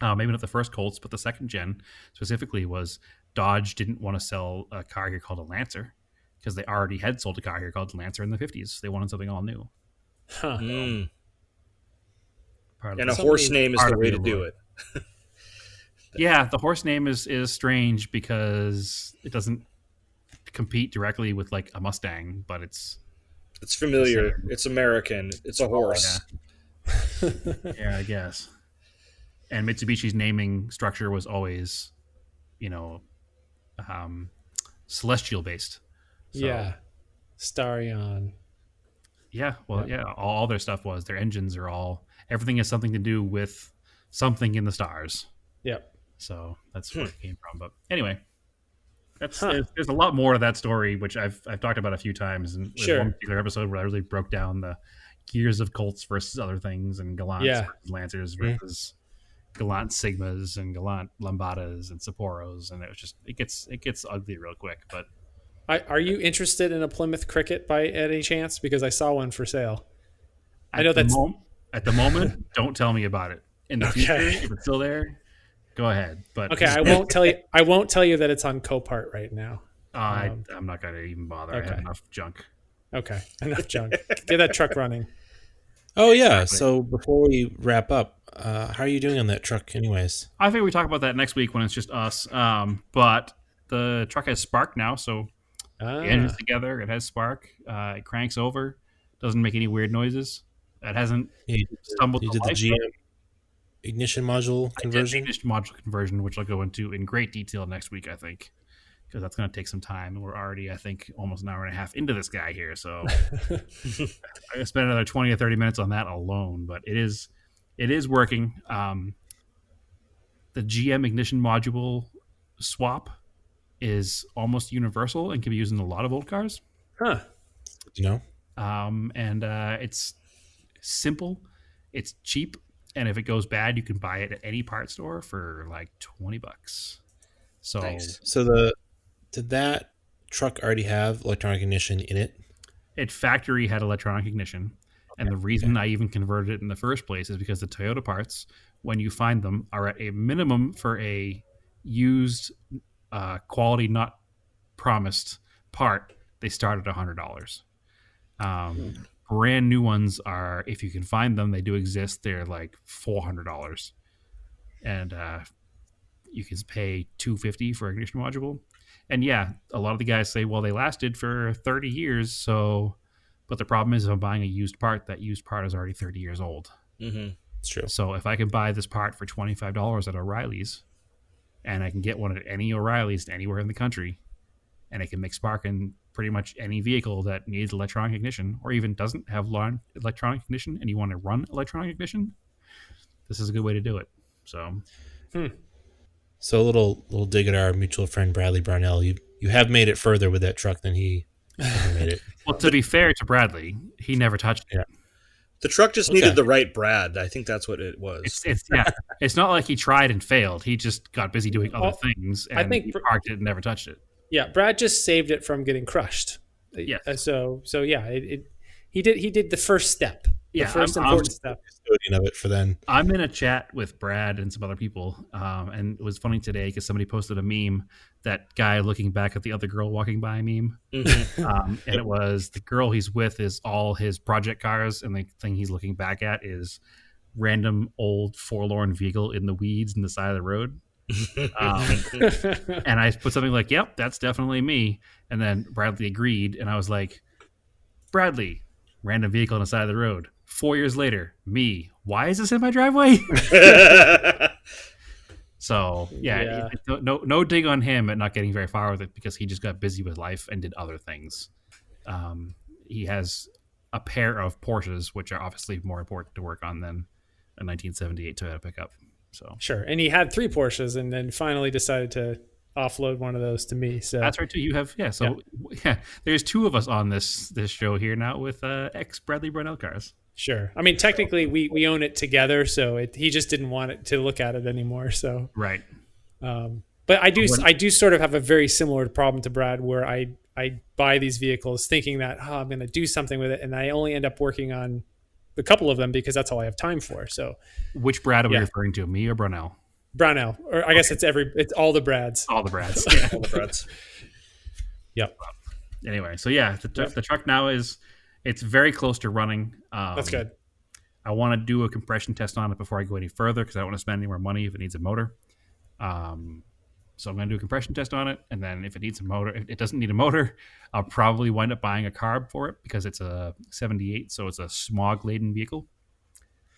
Maybe not the first Colts, but the second gen specifically, was Dodge didn't want to sell a car here called a Lancer because they already had sold a car here called the Lancer in the 50s. They wanted something all new. And a horse name is the way to do it. Yeah, the horse name is strange because it doesn't compete directly with like a Mustang, but it's familiar. It's American. It's a horse. Yeah, I guess. And Mitsubishi's naming structure was always, celestial based. So, yeah, Starion. Yeah, well, all their stuff was. Their engines are everything has something to do with something in the stars. Yep. So that's where it came from. But anyway, there's a lot more to that story, which I've talked about a few times. And there's one particular episode where I really broke down the gears of Colts versus other things, and Gallants versus Lancers versus Galant Sigmas and Galant Lambadas and Sapporos, and it gets ugly real quick. But are you interested in a Plymouth Cricket by any chance? Because I saw one for sale. I know that's at the moment. Don't tell me about it. In the future, if it's still there, go ahead. But okay, I won't tell you. I won't tell you that it's on Copart right now. I'm not going to even bother. Okay. I have enough junk. Okay, enough junk. Get that truck running. Oh yeah. So before we wrap up, how are you doing on that truck, anyways? I think we talk about that next week when it's just us. But the truck has spark now, so the engine's together. It has spark. It cranks over. Doesn't make any weird noises. It hasn't stumbled. You did the GM ignition module conversion. Ignition module conversion, which I'll go into in great detail next week, I think, because that's going to take some time. And we're already, I think, almost an hour and a half into this guy here, so I'm going to spend another 20 or 30 minutes on that alone. But it is working. The GM ignition module swap is almost universal and can be used in a lot of old cars. And it's simple, it's cheap, and if it goes bad, you can buy it at any part store for like $20. So, nice. So did that truck already have electronic ignition in it? It factory had electronic ignition. And the reason I even converted it in the first place is because the Toyota parts, when you find them, are at a minimum for a used quality not promised part. They start at $100. Brand new ones are, if you can find them, they do exist. They're like $400, and you can pay $250 for ignition module. And yeah, a lot of the guys say, well, they lasted for 30 years. So, but the problem is if I'm buying a used part, that used part is already 30 years old. Mm-hmm. It's true. So if I can buy this part for $25 at O'Reilly's, and I can get one at any O'Reilly's anywhere in the country, and it can make spark in pretty much any vehicle that needs electronic ignition or even doesn't have electronic ignition, and you want to run electronic ignition, this is a good way to do it. So, So a little dig at our mutual friend Bradley Brownell. You have made it further with that truck than he ever made it. well, to be fair to Bradley, he never touched it. Yeah. The truck just needed the right Brad. I think that's what it was. It's not like he tried and failed. He just got busy doing other things, and I think he parked it and never touched it. Yeah, Brad just saved it from getting crushed. Yeah. So yeah, he did the first step. The first important step. Custodian of it for then. I'm in a chat with Brad and some other people, and it was funny today because somebody posted a meme, that guy looking back at the other girl walking by meme, and it was the girl he's with is all his project cars, and the thing he's looking back at is random old forlorn vehicle in the weeds in the side of the road. And I put something like, "Yep, that's definitely me," and then Bradley agreed, and I was like, "Bradley, random vehicle on the side of the road. 4 years later, me. Why is this in my driveway?" So yeah. No dig on him at not getting very far with it because he just got busy with life and did other things. He has a pair of Porsches, which are obviously more important to work on than a 1978 Toyota pickup. So sure, and he had 3 Porsches, and then finally decided to offload one of those to me. So that's right too. You have there's 2 of us on this show here now with ex Bradley Brownell cars. Sure. I mean, technically, we own it together, so he just didn't want it to look at it anymore. So right. But I do sort of have a very similar problem to Brad, where I buy these vehicles thinking that I'm going to do something with it, and I only end up working on a couple of them because that's all I have time for. So, which Brad are we referring to, me or Brownell? Brownell, or I guess it's all the Brads. All the Brads. Yeah. All the Brads. Yep. Anyway, so yeah, the truck now it's very close to running. That's good. I want to do a compression test on it before I go any further because I don't want to spend any more money if it needs a motor. So I'm going to do a compression test on it, and then if it needs a motor, if it doesn't need a motor, I'll probably wind up buying a carb for it because it's a 78, so it's a smog-laden vehicle.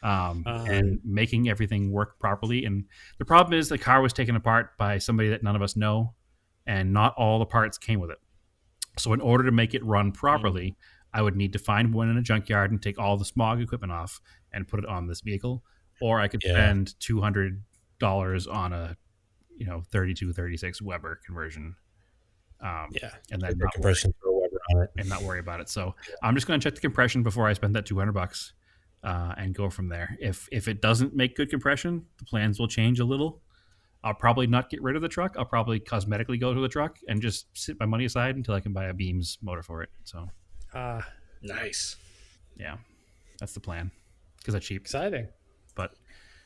And making everything work properly. And the problem is the car was taken apart by somebody that none of us know, and not all the parts came with it. So in order to make it run properly, I would need to find one in a junkyard and take all the smog equipment off and put it on this vehicle, or I could spend $200 on a 32, 36 Weber conversion. And then not compression for a Weber on it and not worry about it. So I'm just going to check the compression before I spend that $200 and go from there. If it doesn't make good compression, the plans will change a little. I'll probably not get rid of the truck. I'll probably cosmetically go to the truck and just sit my money aside until I can buy a Beams motor for it. So, nice. Yeah, that's the plan because that's cheap. Exciting. But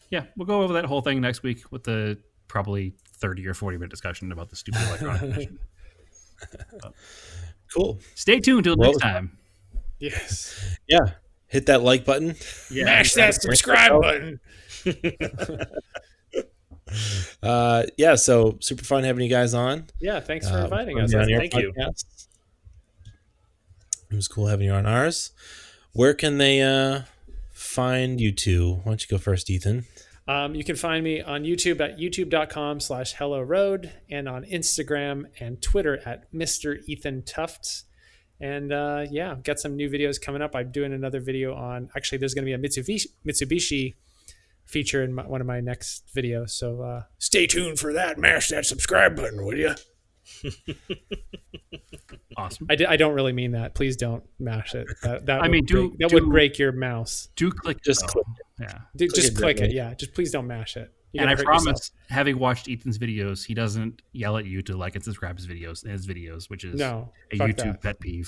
yeah, we'll go over that whole thing next week with the probably 30 or 40-minute discussion about the stupid electronic ignition. Cool. Stay tuned till next time. Yes. Yeah. Hit that like button. Yeah, mash that subscribe button. So super fun having you guys on. Yeah, thanks for inviting us. Thank you. It was cool having you on ours. Where can they find you two? Why don't you go first, Ethan? You can find me on YouTube at youtube.com/HelloRoad and on Instagram and Twitter at Mr. Ethan Tufts. And got some new videos coming up. I'm doing another video on, actually, there's going to be a Mitsubishi feature in one of my next videos. So stay tuned for that. Mash that subscribe button, will you? Awesome. I don't really mean that. Please don't mash it. That would break your mouse. Do click. Just click it. Yeah. Just click it. Yeah. Just please don't mash it. And I promise, having watched Ethan's videos, he doesn't yell at you to like and subscribe his videos, which is a YouTube pet peeve.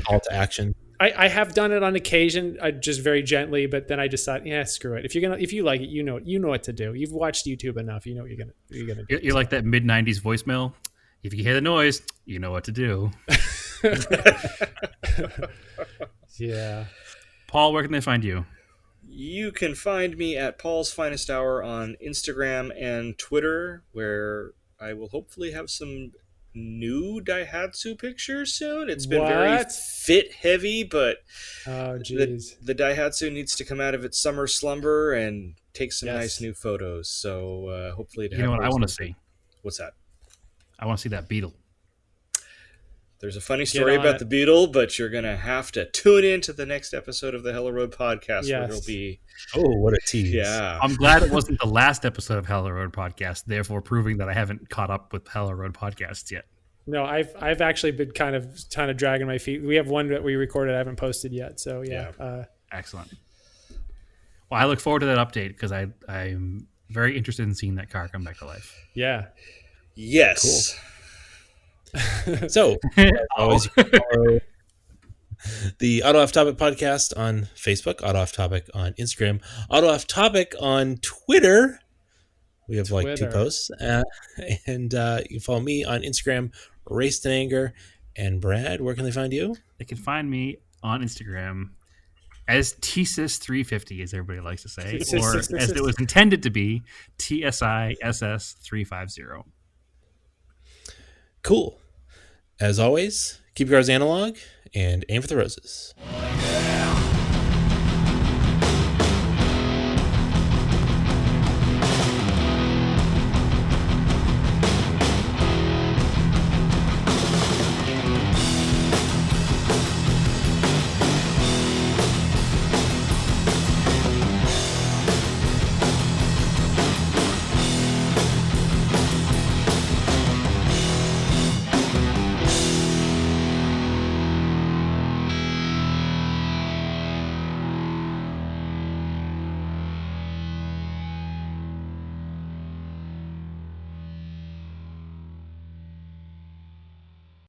Call to action. I have done it on occasion, just very gently, but then I decide, screw it. If you like it, you know what to do. You've watched YouTube enough, you know what you're gonna do. You're like that mid-90s voicemail. If you hear the noise, you know what to do. Yeah. Paul, where can they find you? You can find me at Paul's Finest Hour on Instagram and Twitter, where I will hopefully have some new Daihatsu pictures soon. It's been very What? fit heavy, but Oh, jeez. the Daihatsu needs to come out of its summer slumber and take some Yes. nice new photos. So hopefully, You know what I want to see? What's that? I want to see that Beetle. There's a funny story on about it. the Beetle, but you're gonna have to tune in to the next episode of the Hello Road podcast where Yes. it'll be. Oh, what a tease! Yeah, I'm glad it wasn't the last episode of Hello Road Podcast, therefore proving that I haven't caught up with Hello Road Podcasts yet. No, I've actually been kind of dragging my feet. We have one that we recorded I haven't posted yet. So yeah. Excellent. Well, I look forward to that update because I'm very interested in seeing that car come back to life. Yeah. yes. So, as always, you can follow the Auto Off Topic podcast on Facebook, Auto Off Topic on Instagram, Auto Off Topic on Twitter. We have like 2 Twitter. posts. And you can follow me on Instagram, Raced in Anger. And Brad, where can they find you? They can find me on Instagram as TSIS350, as everybody likes to say, or as it was intended to be, TSISS350. Cool. As always, keep your cars analog and aim for the roses.